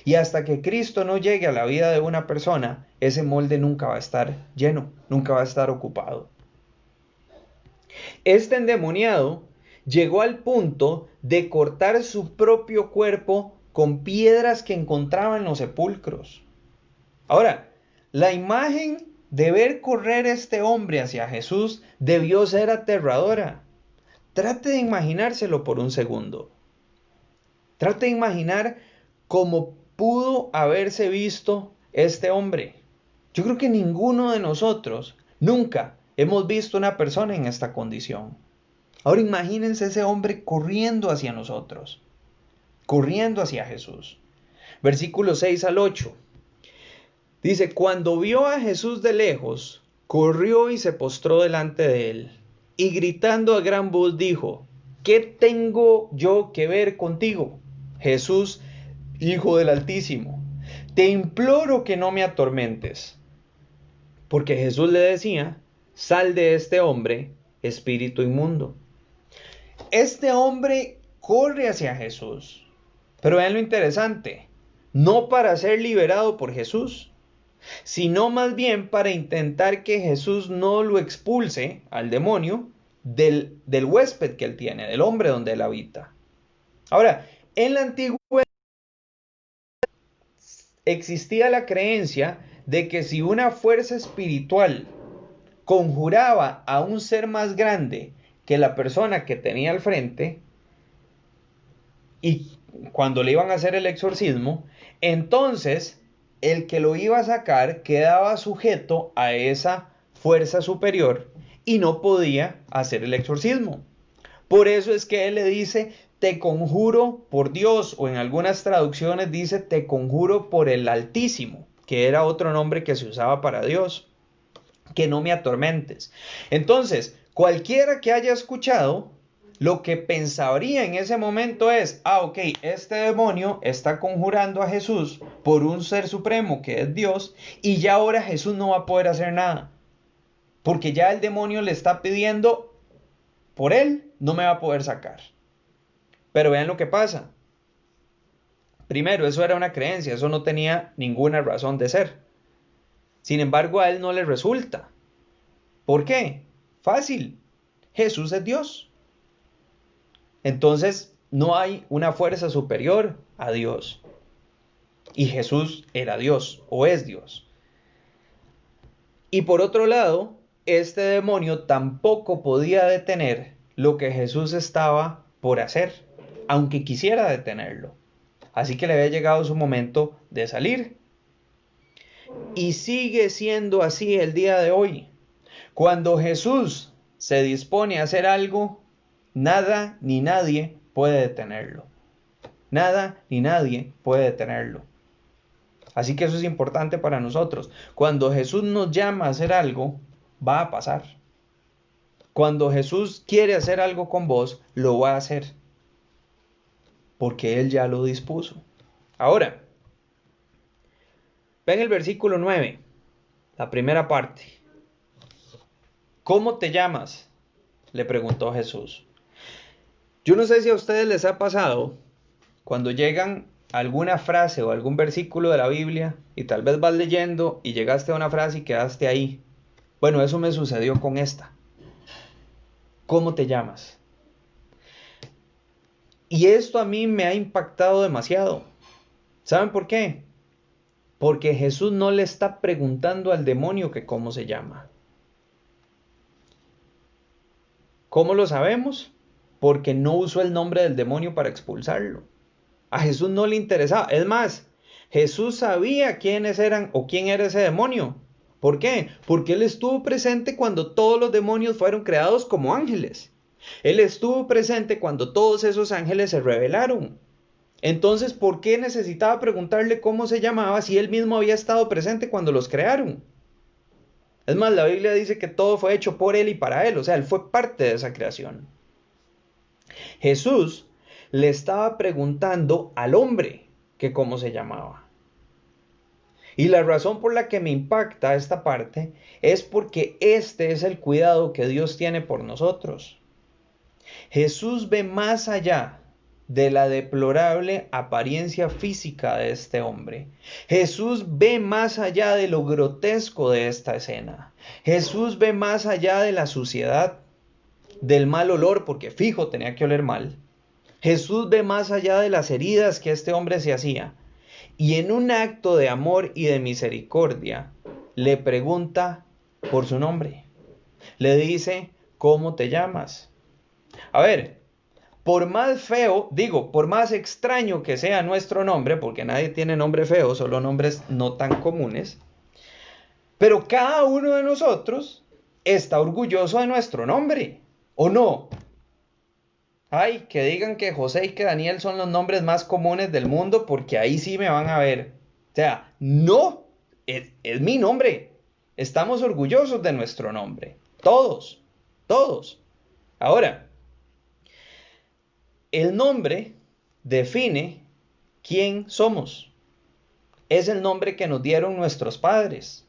Y hasta que Cristo no llegue a la vida de una persona, ese molde nunca va a estar lleno, nunca va a estar ocupado. Este endemoniado llegó al punto de cortar su propio cuerpo con piedras que encontraba en los sepulcros. Ahora, la imagen de ver correr este hombre hacia Jesús debió ser aterradora. Trate de imaginárselo por un segundo. Trate de imaginar cómo pudo haberse visto este hombre. Yo creo que ninguno de nosotros nunca hemos visto una persona en esta condición. Ahora imagínense ese hombre corriendo hacia nosotros, corriendo hacia Jesús. Versículos 6 al 8. Dice, cuando vio a Jesús de lejos, corrió y se postró delante de él, y gritando a gran voz dijo, ¿qué tengo yo que ver contigo, Jesús, Hijo del Altísimo? Te imploro que no me atormentes. Porque Jesús le decía, sal de este hombre, espíritu inmundo. Este hombre corre hacia Jesús. Pero vean lo interesante, no para ser liberado por Jesús, sino más bien para intentar que Jesús no lo expulse al demonio del huésped que él tiene, del hombre donde él habita. Ahora, en la antigüedad existía la creencia de que si una fuerza espiritual conjuraba a un ser más grande que la persona que tenía al frente, y cuando le iban a hacer el exorcismo, entonces el que lo iba a sacar quedaba sujeto a esa fuerza superior y no podía hacer el exorcismo. Por eso es que él le dice, te conjuro por Dios, o en algunas traducciones dice, te conjuro por el Altísimo, que era otro nombre que se usaba para Dios. que no me atormentes. Entonces, cualquiera que haya escuchado, lo que pensaría en ese momento es, ok, este demonio está conjurando a Jesús por un ser supremo que es Dios, y ya ahora Jesús no va a poder hacer nada, porque ya el demonio le está pidiendo por él, no me va a poder sacar. Pero vean lo que pasa. Primero, eso era una creencia, eso no tenía ninguna razón de ser. Sin embargo, a él no le resulta. ¿Por qué? Fácil. Jesús es Dios. Entonces, no hay una fuerza superior a Dios. Y Jesús era Dios o es Dios. Y por otro lado, este demonio tampoco podía detener lo que Jesús estaba por hacer, aunque quisiera detenerlo. Así que le había llegado su momento de salir. Y sigue siendo así el día de hoy. Cuando Jesús se dispone a hacer algo, nada ni nadie puede detenerlo. Nada ni nadie puede detenerlo. Así que eso es importante para nosotros. Cuando Jesús nos llama a hacer algo, va a pasar. Cuando Jesús quiere hacer algo con vos, lo va a hacer. Porque Él ya lo dispuso. Ahora, ven el versículo 9, la primera parte. ¿Cómo te llamas?, le preguntó Jesús. Yo no sé si a ustedes les ha pasado cuando llegan a alguna frase o algún versículo de la Biblia y tal vez vas leyendo y llegaste a una frase y quedaste ahí. Bueno, eso me sucedió con esta. ¿Cómo te llamas? Y esto a mí me ha impactado demasiado. ¿Saben por qué? Porque Jesús no le está preguntando al demonio que cómo se llama. ¿Cómo lo sabemos? Porque no usó el nombre del demonio para expulsarlo. A Jesús no le interesaba. Es más, Jesús sabía quiénes eran o quién era ese demonio. ¿Por qué? Porque Él estuvo presente cuando todos los demonios fueron creados como ángeles. Él estuvo presente cuando todos esos ángeles se rebelaron. Entonces, ¿por qué necesitaba preguntarle cómo se llamaba si Él mismo había estado presente cuando los crearon? Es más, la Biblia dice que todo fue hecho por Él y para Él. O sea, Él fue parte de esa creación. Jesús le estaba preguntando al hombre que cómo se llamaba. Y la razón por la que me impacta esta parte es porque este es el cuidado que Dios tiene por nosotros. Jesús ve más allá de la deplorable apariencia física de este hombre. Jesús ve más allá de lo grotesco de esta escena. Jesús ve más allá de la suciedad, del mal olor, porque fijo tenía que oler mal. Jesús ve más allá de las heridas que este hombre se hacía. Y en un acto de amor y de misericordia, le pregunta por su nombre. Le dice, ¿cómo te llamas? A ver, por más feo, por más extraño que sea nuestro nombre, porque nadie tiene nombre feo, solo nombres no tan comunes, pero cada uno de nosotros está orgulloso de nuestro nombre, ¿o no? Ay, que digan que José y que Daniel son los nombres más comunes del mundo, porque ahí sí me van a ver. O sea, no, es mi nombre. Estamos orgullosos de nuestro nombre. Todos, todos. Ahora, el nombre define quién somos. Es el nombre que nos dieron nuestros padres.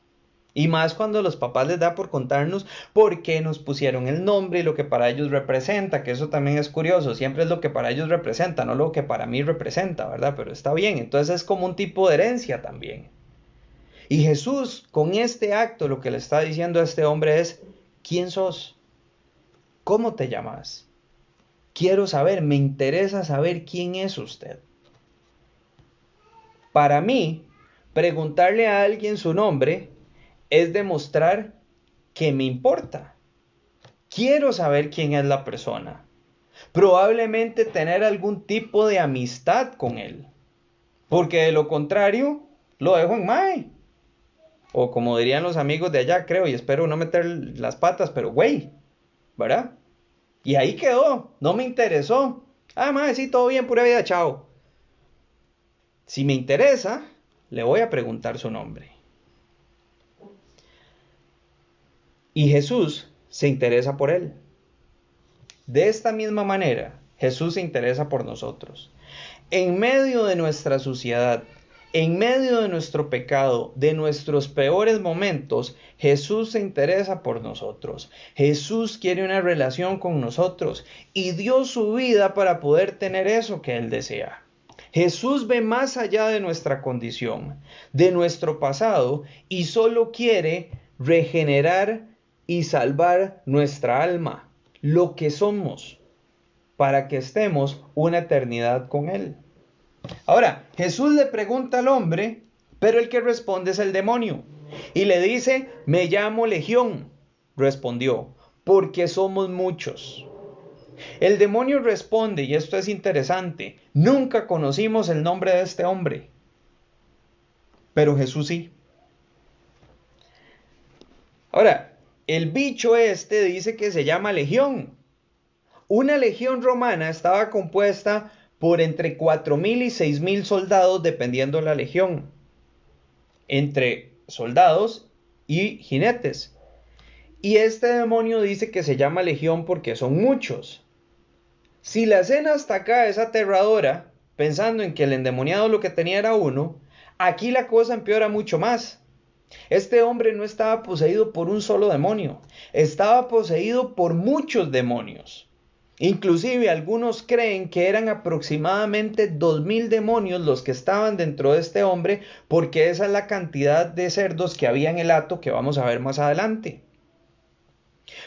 Y más cuando los papás les da por contarnos por qué nos pusieron el nombre y lo que para ellos representa, que eso también es curioso, siempre es lo que para ellos representa, no lo que para mí representa, ¿verdad? Pero está bien, entonces es como un tipo de herencia también. Y Jesús con este acto lo que le está diciendo a este hombre es, ¿quién sos? ¿Cómo te llamas? Quiero saber, me interesa saber quién es usted. Para mí, preguntarle a alguien su nombre es demostrar que me importa. Quiero saber quién es la persona. Probablemente tener algún tipo de amistad con él. Porque de lo contrario, lo dejo en mae. O como dirían los amigos de allá, creo, y espero no meter las patas, pero güey, ¿verdad? Y ahí quedó, no me interesó. Ah, mae, sí, todo bien, pura vida, chao. Si me interesa, le voy a preguntar su nombre. y Jesús se interesa por él. De esta misma manera, Jesús se interesa por nosotros. En medio de nuestra suciedad, en medio de nuestro pecado, de nuestros peores momentos, Jesús se interesa por nosotros. Jesús quiere una relación con nosotros y dio su vida para poder tener eso que Él desea. Jesús ve más allá de nuestra condición, de nuestro pasado, y solo quiere regenerar y salvar nuestra alma, lo que somos, para que estemos una eternidad con Él. Ahora, Jesús le pregunta al hombre, pero el que responde es el demonio. Y le dice, me llamo Legión, respondió, porque somos muchos. El demonio responde, y esto es interesante, nunca conocimos el nombre de este hombre, pero Jesús sí. Ahora, el bicho este dice que se llama Legión. Una legión romana estaba compuesta por entre 4.000 y 6.000 soldados, dependiendo la legión, entre soldados y jinetes. Y este demonio dice que se llama Legión porque son muchos. Si la escena hasta acá es aterradora, pensando en que el endemoniado lo que tenía era uno, aquí la cosa empeora mucho más. Este hombre no estaba poseído por un solo demonio, estaba poseído por muchos demonios. Inclusive algunos creen que eran aproximadamente 2.000 demonios los que estaban dentro de este hombre, porque esa es la cantidad de cerdos que había en el hato que vamos a ver más adelante.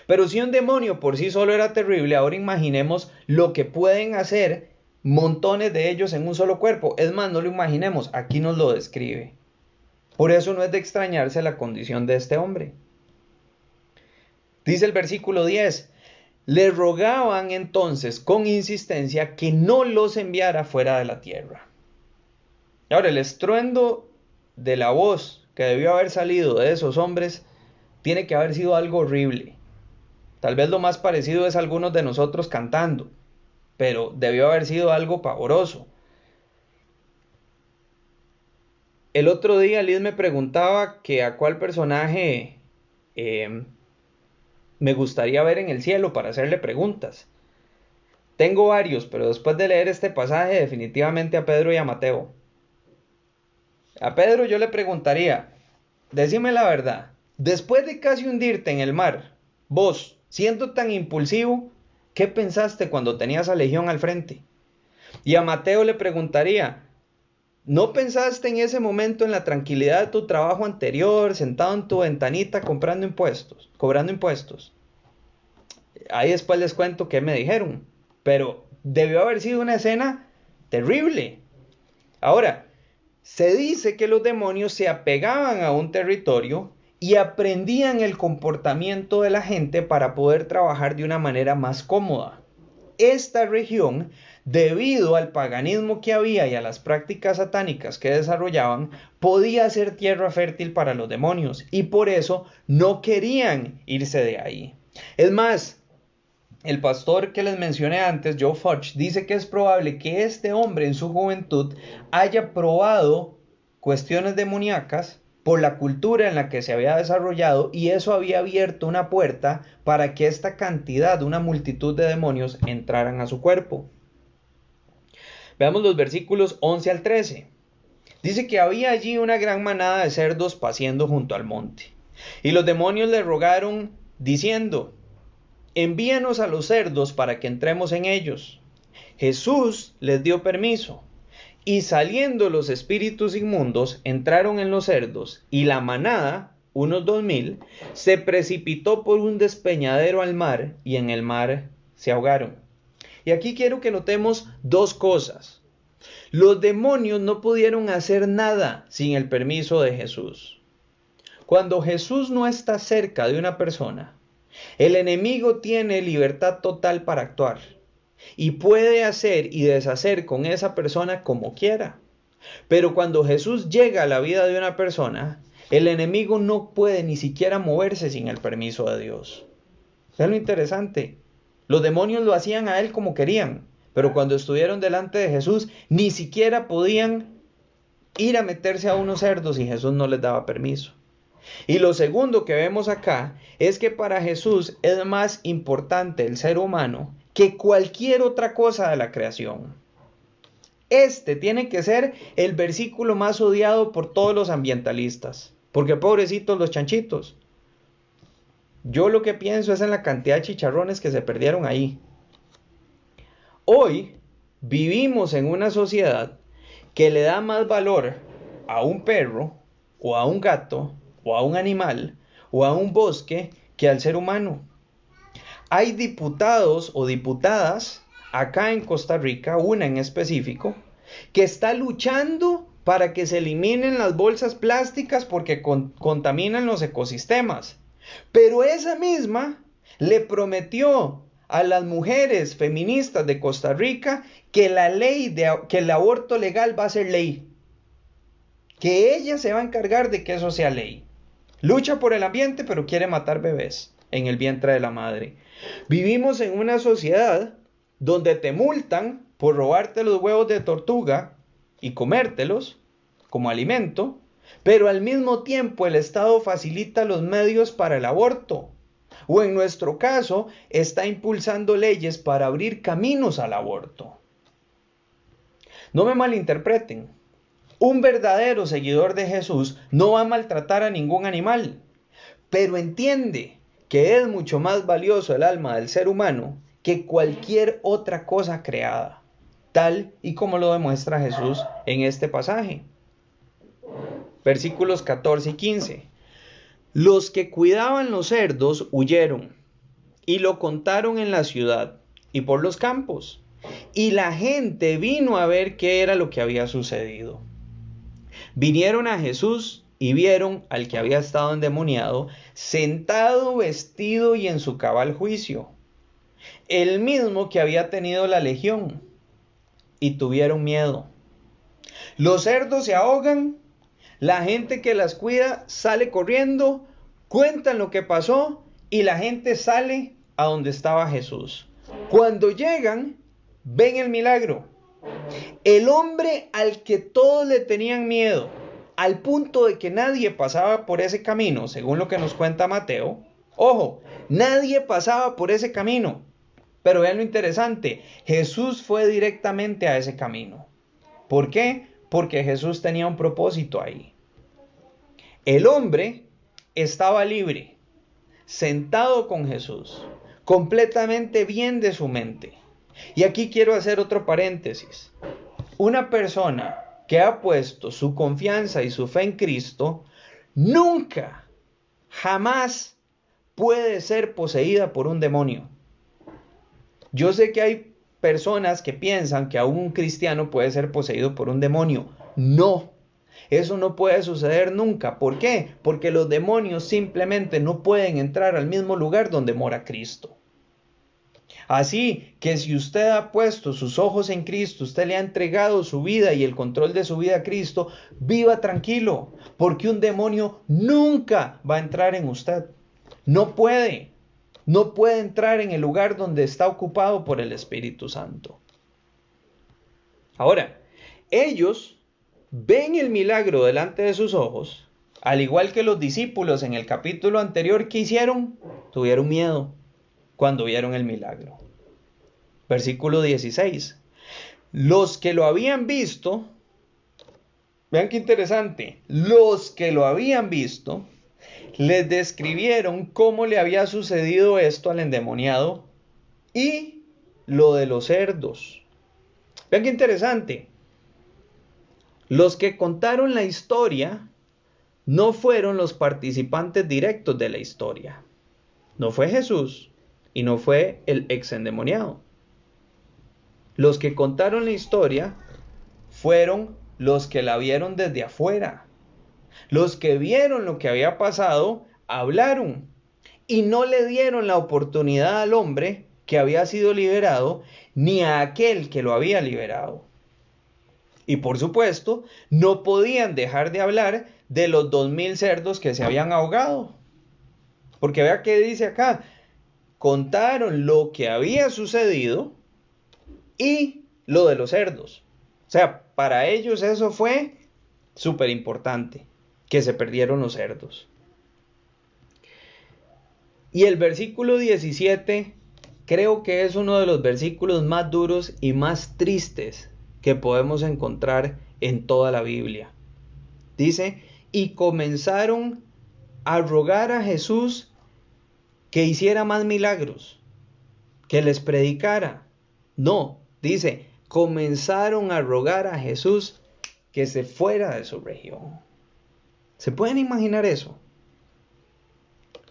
Pero si un demonio por sí solo era terrible, ahora imaginemos lo que pueden hacer montones de ellos en un solo cuerpo. Es más, no lo imaginemos, aquí nos lo describe. Por eso no es de extrañarse la condición de este hombre. Dice el versículo 10. Le rogaban entonces con insistencia que no los enviara fuera de la tierra. Ahora, el estruendo de la voz que debió haber salido de esos hombres tiene que haber sido algo horrible. Tal vez lo más parecido es algunos de nosotros cantando, pero debió haber sido algo pavoroso. El otro día Liz me preguntaba que a cuál personaje me gustaría ver en el cielo para hacerle preguntas. Tengo varios, pero después de leer este pasaje definitivamente a Pedro y a Mateo. A Pedro yo le preguntaría, decime la verdad, después de casi hundirte en el mar, vos, siendo tan impulsivo, ¿qué pensaste cuando tenías a Legión al frente? Y a Mateo le preguntaría, ¿no pensaste en ese momento en la tranquilidad de tu trabajo anterior, sentado en tu ventanita cobrando impuestos? Ahí después les cuento qué me dijeron, pero debió haber sido una escena terrible. Ahora, se dice que los demonios se apegaban a un territorio y aprendían el comportamiento de la gente para poder trabajar de una manera más cómoda. Esta región, debido al paganismo que había y a las prácticas satánicas que desarrollaban, podía ser tierra fértil para los demonios y por eso no querían irse de ahí. Es más, el pastor que les mencioné antes, Joe Fudge, dice que es probable que este hombre en su juventud haya probado cuestiones demoníacas por la cultura en la que se había desarrollado y eso había abierto una puerta para que esta cantidad, una multitud de demonios entraran a su cuerpo. Veamos los versículos 11 al 13. Dice que había allí una gran manada de cerdos paciendo junto al monte. Y los demonios le rogaron diciendo, envíanos a los cerdos para que entremos en ellos. Jesús les dio permiso. Y saliendo los espíritus inmundos, entraron en los cerdos, y la manada, unos 2.000, se precipitó por un despeñadero al mar, y en el mar se ahogaron. Y aquí quiero que notemos dos cosas. Los demonios no pudieron hacer nada sin el permiso de Jesús. Cuando Jesús no está cerca de una persona, el enemigo tiene libertad total para actuar. Y puede hacer y deshacer con esa persona como quiera. Pero cuando Jesús llega a la vida de una persona, el enemigo no puede ni siquiera moverse sin el permiso de Dios. ¿Es lo interesante? Los demonios lo hacían a él como querían, pero cuando estuvieron delante de Jesús, ni siquiera podían ir a meterse a unos cerdos y Jesús no les daba permiso. Y lo segundo que vemos acá es que para Jesús es más importante el ser humano que cualquier otra cosa de la creación. Este tiene que ser el versículo más odiado por todos los ambientalistas, porque pobrecitos los chanchitos. Yo lo que pienso es en la cantidad de chicharrones que se perdieron ahí. Hoy vivimos en una sociedad que le da más valor a un perro, o a un gato, o a un animal, o a un bosque, que al ser humano. Hay diputados o diputadas acá en Costa Rica, una en específico, que está luchando para que se eliminen las bolsas plásticas porque contaminan los ecosistemas. Pero esa misma le prometió a las mujeres feministas de Costa Rica que que el aborto legal va a ser ley. Que ella se va a encargar de que eso sea ley. Lucha por el ambiente, pero quiere matar bebés en el vientre de la madre. Vivimos en una sociedad donde te multan por robarte los huevos de tortuga y comértelos como alimento, pero al mismo tiempo el Estado facilita los medios para el aborto. O en nuestro caso, está impulsando leyes para abrir caminos al aborto. No me malinterpreten. Un verdadero seguidor de Jesús no va a maltratar a ningún animal, pero entiende que es mucho más valioso el alma del ser humano que cualquier otra cosa creada, tal y como lo demuestra Jesús en este pasaje. Versículos 14 y 15. Los que cuidaban los cerdos huyeron y lo contaron en la ciudad y por los campos, y la gente vino a ver qué era lo que había sucedido. Vinieron a Jesús y vieron al que había estado endemoniado, sentado, vestido y en su cabal juicio, el mismo que había tenido la legión, y tuvieron miedo. Los cerdos se ahogan, la gente que las cuida sale corriendo, cuentan lo que pasó y la gente sale a donde estaba Jesús. Cuando llegan, ven el milagro. El hombre al que todos le tenían miedo, al punto de que nadie pasaba por ese camino, según lo que nos cuenta Mateo. Ojo, nadie pasaba por ese camino. Pero vean lo interesante, Jesús fue directamente a ese camino. ¿Por qué? Porque Jesús tenía un propósito ahí. El hombre estaba libre, sentado con Jesús, completamente bien de su mente. Y aquí quiero hacer otro paréntesis. Una persona que ha puesto su confianza y su fe en Cristo, nunca, jamás puede ser poseída por un demonio. Yo sé que hay personas que piensan que aún un cristiano puede ser poseído por un demonio. No, eso no puede suceder nunca. ¿Por qué? Porque los demonios simplemente no pueden entrar al mismo lugar donde mora Cristo. Así que si usted ha puesto sus ojos en Cristo, usted le ha entregado su vida y el control de su vida a Cristo, viva tranquilo, porque un demonio nunca va a entrar en usted. No puede entrar en el lugar donde está ocupado por el Espíritu Santo. Ahora, ellos ven el milagro delante de sus ojos, al igual que los discípulos en el capítulo anterior que hicieron, tuvieron miedo cuando vieron el milagro. Versículo 16. Los que lo habían visto, vean qué interesante, los que lo habían visto, les describieron cómo le había sucedido esto al endemoniado y lo de los cerdos. Vean qué interesante. Los que contaron la historia no fueron los participantes directos de la historia. No fue Jesús y no fue el ex endemoniado. Los que contaron la historia fueron los que la vieron desde afuera. Los que vieron lo que había pasado, hablaron y no le dieron la oportunidad al hombre que había sido liberado, ni a aquel que lo había liberado. Y por supuesto, no podían dejar de hablar de los 2000 cerdos que se habían ahogado. Porque vea qué dice acá, contaron lo que había sucedido y lo de los cerdos. O sea, para ellos eso fue súper importante, que se perdieron los cerdos. Y el versículo 17 creo que es uno de los versículos más duros y más tristes que podemos encontrar en toda la Biblia. Dice, y comenzaron a rogar a Jesús que hiciera más milagros, que les predicara. No, dice, comenzaron a rogar a Jesús que se fuera de su región. ¿Se pueden imaginar eso?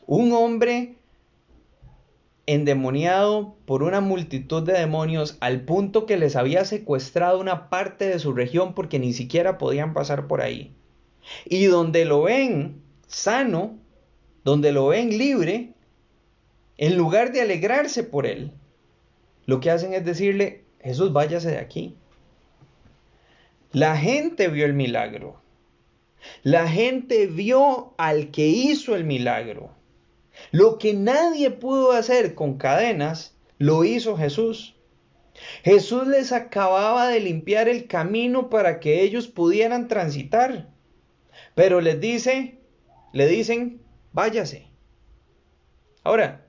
Un hombre endemoniado por una multitud de demonios al punto que les había secuestrado una parte de su región porque ni siquiera podían pasar por ahí. Y donde lo ven sano, donde lo ven libre, en lugar de alegrarse por él, lo que hacen es decirle, Jesús, váyase de aquí. La gente vio el milagro. La gente vio al que hizo el milagro. Lo que nadie pudo hacer con cadenas, lo hizo Jesús. Jesús les acababa de limpiar el camino para que ellos pudieran transitar. Pero le dicen, váyase. Ahora,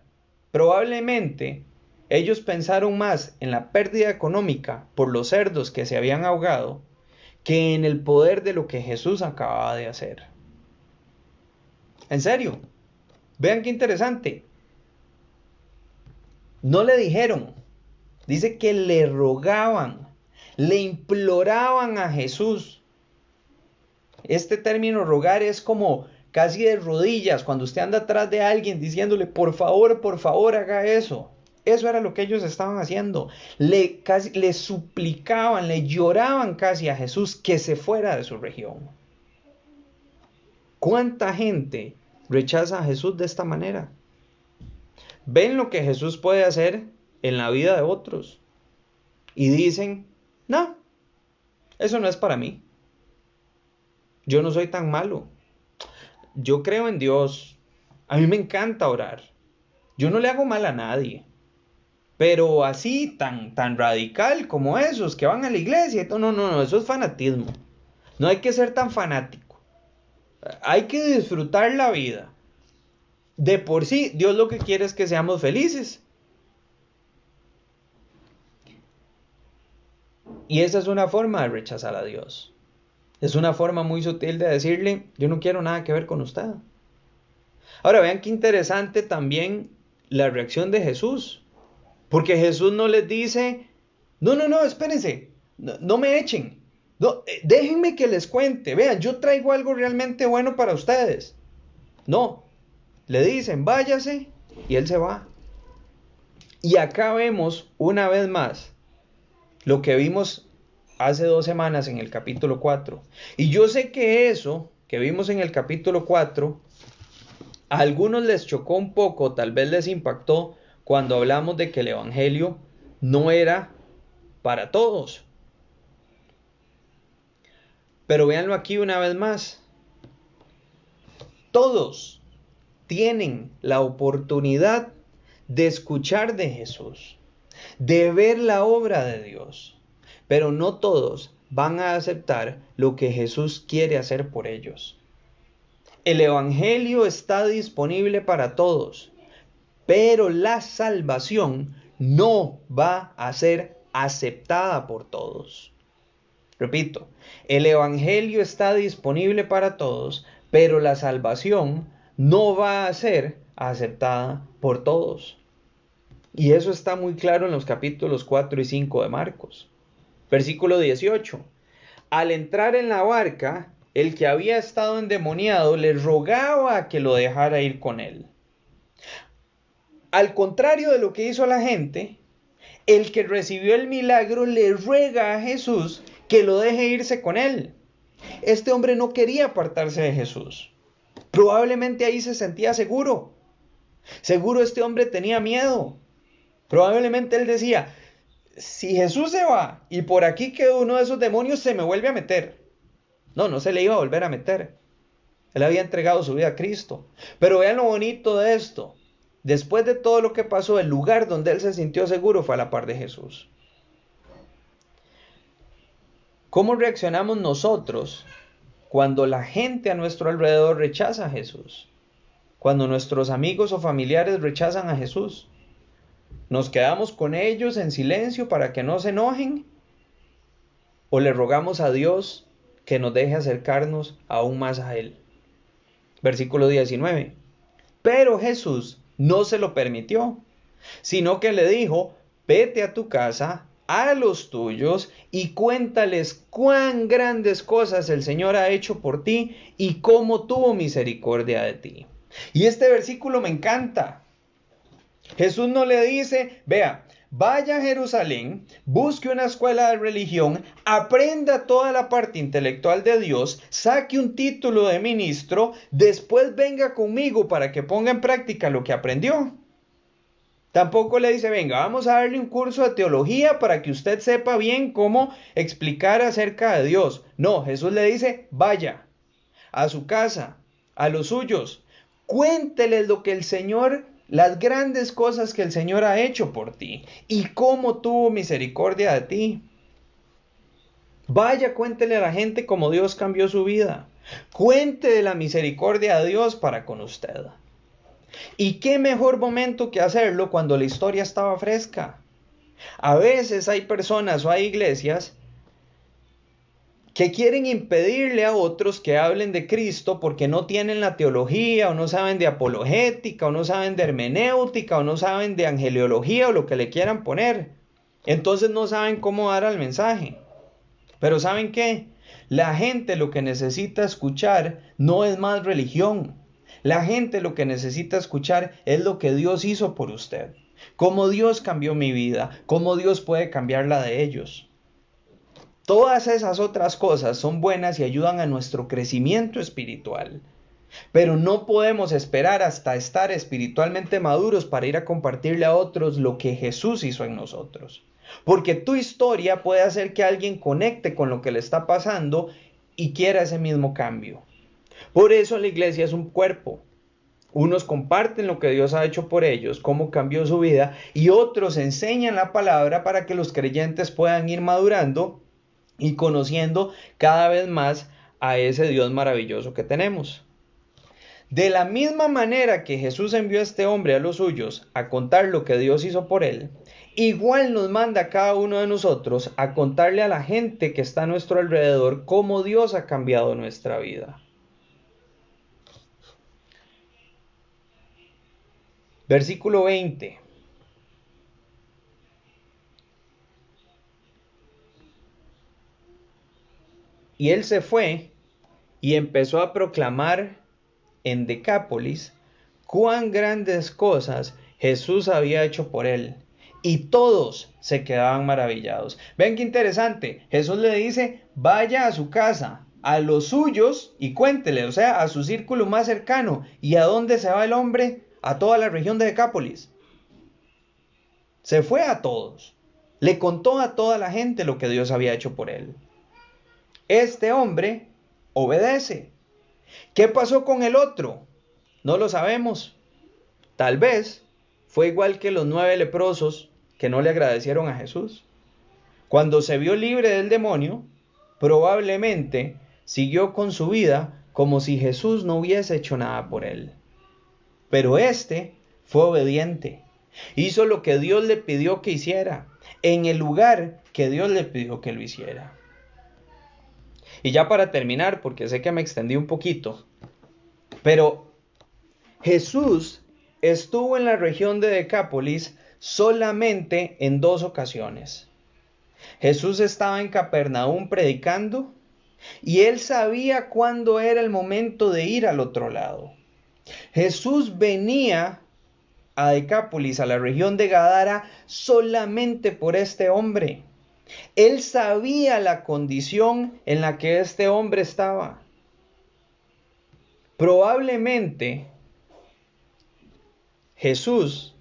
probablemente ellos pensaron más en la pérdida económica por los cerdos que se habían ahogado que en el poder de lo que Jesús acababa de hacer. En serio, vean qué interesante. No le dijeron, dice que le rogaban, le imploraban a Jesús. Este término rogar es como casi de rodillas, cuando usted anda atrás de alguien diciéndole, por favor, haga eso. Eso era lo que ellos estaban haciendo. Le suplicaban, le lloraban casi a Jesús que se fuera de su región. ¿Cuánta gente rechaza a Jesús de esta manera? Ven lo que Jesús puede hacer en la vida de otros y dicen, no, eso no es para mí. Yo no soy tan malo. Yo creo en Dios. A mí me encanta orar. Yo no le hago mal a nadie. Pero así, tan radical como esos que van a la iglesia. No, eso es fanatismo. No hay que ser tan fanático. Hay que disfrutar la vida. De por sí, Dios lo que quiere es que seamos felices. Y esa es una forma de rechazar a Dios. Es una forma muy sutil de decirle, yo no quiero nada que ver con usted. Ahora vean qué interesante también la reacción de Jesús. Porque Jesús no les dice, no, espérense, no me echen. No, déjenme que les cuente. Vean, yo traigo algo realmente bueno para ustedes. No, le dicen, váyase, y él se va. Y acá vemos una vez más lo que vimos hace 2 semanas en el capítulo 4. Y yo sé que eso que vimos en el capítulo 4, a algunos les chocó un poco, tal vez les impactó cuando hablamos de que el evangelio no era para todos. Pero véanlo aquí una vez más. Todos tienen la oportunidad de escuchar de Jesús, de ver la obra de Dios, pero no todos van a aceptar lo que Jesús quiere hacer por ellos. El evangelio está disponible para todos, pero la salvación no va a ser aceptada por todos. Repito, el evangelio está disponible para todos, pero la salvación no va a ser aceptada por todos. Y eso está muy claro en los capítulos 4 y 5 de Marcos. Versículo 18. Al entrar en la barca, el que había estado endemoniado le rogaba que lo dejara ir con él. Al contrario de lo que hizo la gente, el que recibió el milagro le ruega a Jesús que lo deje irse con él. Este hombre no quería apartarse de Jesús. Probablemente ahí se sentía seguro. Seguro este hombre tenía miedo. Probablemente él decía, si Jesús se va y por aquí quedó uno de esos demonios, se me vuelve a meter. No se le iba a volver a meter. Él había entregado su vida a Cristo. Pero vean lo bonito de esto. Después de todo lo que pasó, el lugar donde él se sintió seguro fue a la par de Jesús. ¿Cómo reaccionamos nosotros cuando la gente a nuestro alrededor rechaza a Jesús? cuando nuestros amigos o familiares rechazan a Jesús? ¿Nos quedamos con ellos en silencio para que no se enojen? ¿O le rogamos a Dios que nos deje acercarnos aún más a Él? Versículo 19. Pero Jesús no se lo permitió, sino que le dijo: vete a tu casa, a los tuyos, y cuéntales cuán grandes cosas el Señor ha hecho por ti y cómo tuvo misericordia de ti. Y este versículo me encanta. Jesús no le dice: vea, vaya a Jerusalén, busque una escuela de religión, aprenda toda la parte intelectual de Dios, saque un título de ministro, después venga conmigo para que ponga en práctica lo que aprendió. Tampoco le dice: venga, vamos a darle un curso de teología para que usted sepa bien cómo explicar acerca de Dios. No, Jesús le dice: vaya a su casa, a los suyos, cuénteles lo que el Señor, las grandes cosas que el Señor ha hecho por ti y cómo tuvo misericordia de ti. Vaya, cuéntele a la gente cómo Dios cambió su vida. Cuente de la misericordia de Dios para con usted. ¿Y qué mejor momento que hacerlo cuando la historia estaba fresca? A veces hay personas o hay iglesias que quieren impedirle a otros que hablen de Cristo porque no tienen la teología, o no saben de apologética, o no saben de hermenéutica, o no saben de angeliología, o lo que le quieran poner. Entonces no saben cómo dar al mensaje. Pero ¿saben qué? La gente lo que necesita escuchar no es más religión. La gente lo que necesita escuchar es lo que Dios hizo por usted. Cómo Dios cambió mi vida, cómo Dios puede cambiar la de ellos. Todas esas otras cosas son buenas y ayudan a nuestro crecimiento espiritual. Pero no podemos esperar hasta estar espiritualmente maduros para ir a compartirle a otros lo que Jesús hizo en nosotros. Porque tu historia puede hacer que alguien conecte con lo que le está pasando y quiera ese mismo cambio. Por eso la iglesia es un cuerpo. Unos comparten lo que Dios ha hecho por ellos, cómo cambió su vida, y otros enseñan la palabra para que los creyentes puedan ir madurando y conociendo cada vez más a ese Dios maravilloso que tenemos. De la misma manera que Jesús envió a este hombre a los suyos a contar lo que Dios hizo por él, igual nos manda a cada uno de nosotros a contarle a la gente que está a nuestro alrededor cómo Dios ha cambiado nuestra vida. Versículo 20. Y él se fue y empezó a proclamar en Decápolis cuán grandes cosas Jesús había hecho por él. Y todos se quedaban maravillados. Ven qué interesante. Jesús le dice: vaya a su casa, a los suyos, y cuéntele, o sea, a su círculo más cercano. ¿Y a dónde se va el hombre? A toda la región de Decápolis. Se fue a todos. Le contó a toda la gente lo que Dios había hecho por él. Este hombre obedece. ¿Qué pasó con el otro? No lo sabemos. Tal vez fue igual que los 9 leprosos que no le agradecieron a Jesús. Cuando se vio libre del demonio, probablemente siguió con su vida como si Jesús no hubiese hecho nada por él. Pero este fue obediente. Hizo lo que Dios le pidió que hiciera, en el lugar que Dios le pidió que lo hiciera. Y ya para terminar, porque sé que me extendí un poquito, pero Jesús estuvo en la región de Decápolis solamente en 2 ocasiones. Jesús estaba en Capernaum predicando y él sabía cuándo era el momento de ir al otro lado. Jesús venía a Decápolis, a la región de Gadara, solamente por este hombre. Él sabía la condición en la que este hombre estaba. Probablemente Jesús,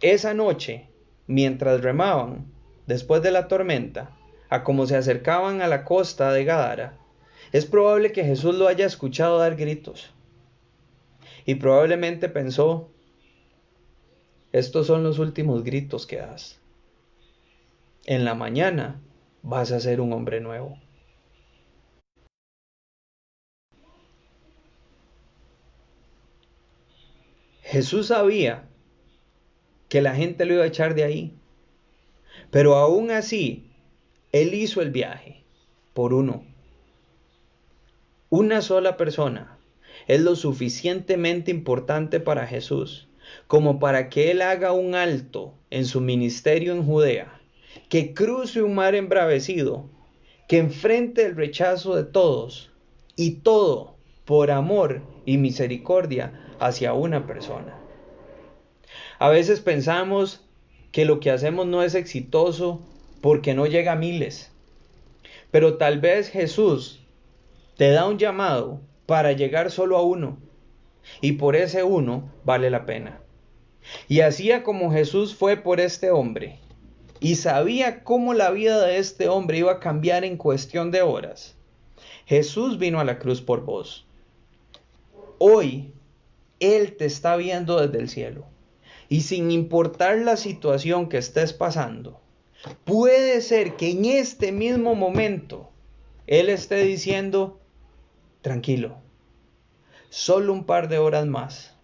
esa noche, mientras remaban, después de la tormenta, a como se acercaban a la costa de Gadara, es probable que Jesús lo haya escuchado dar gritos. Y probablemente pensó: estos son los últimos gritos que das. En la mañana vas a ser un hombre nuevo. Jesús sabía que la gente lo iba a echar de ahí, pero aún así, Él hizo el viaje por uno. Una sola persona es lo suficientemente importante para Jesús como para que Él haga un alto en su ministerio en Judea, que cruce un mar embravecido, que enfrente el rechazo de todos, y todo por amor y misericordia hacia una persona. A veces pensamos que lo que hacemos no es exitoso porque no llega a miles, pero tal vez Jesús te da un llamado para llegar solo a uno, y por ese uno vale la pena. Y hacía como Jesús fue por este hombre, y sabía cómo la vida de este hombre iba a cambiar en cuestión de horas. Jesús vino a la cruz por vos. Hoy, Él te está viendo desde el cielo. Y sin importar la situación que estés pasando, puede ser que en este mismo momento Él esté diciendo, tranquilo, solo un par de horas más.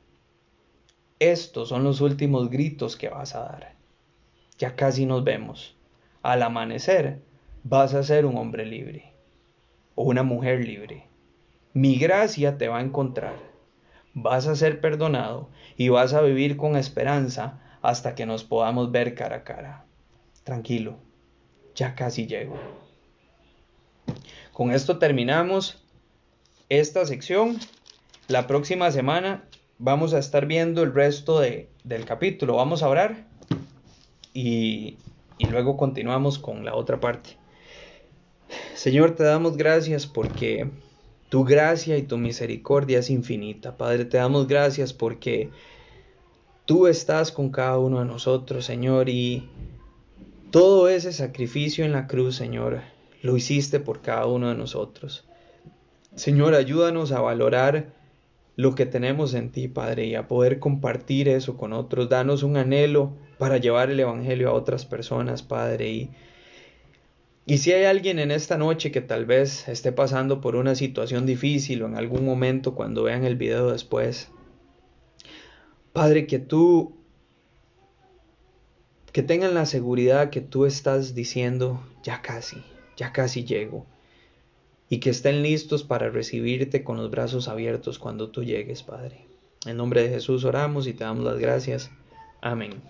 Estos son los últimos gritos que vas a dar. Ya casi nos vemos. Al amanecer vas a ser un hombre libre o una mujer libre. Mi gracia te va a encontrar. Vas a ser perdonado y vas a vivir con esperanza hasta que nos podamos ver cara a cara. Tranquilo, ya casi llego. Con esto terminamos esta sección. La próxima semana vamos a estar viendo el resto del capítulo. Vamos a orar y luego continuamos con la otra parte. Señor, te damos gracias porque tu gracia y tu misericordia es infinita. Padre, te damos gracias porque tú estás con cada uno de nosotros, Señor, y todo ese sacrificio en la cruz, Señor, lo hiciste por cada uno de nosotros. Señor, ayúdanos a valorar lo que tenemos en ti, Padre, y a poder compartir eso con otros. Danos un anhelo para llevar el Evangelio a otras personas, Padre. Y si hay alguien en esta noche que tal vez esté pasando por una situación difícil o en algún momento cuando vean el video después, Padre, que tengan la seguridad que tú estás diciendo, ya casi llego. Y que estén listos para recibirte con los brazos abiertos cuando tú llegues, Padre. En nombre de Jesús oramos y te damos las gracias. Amén.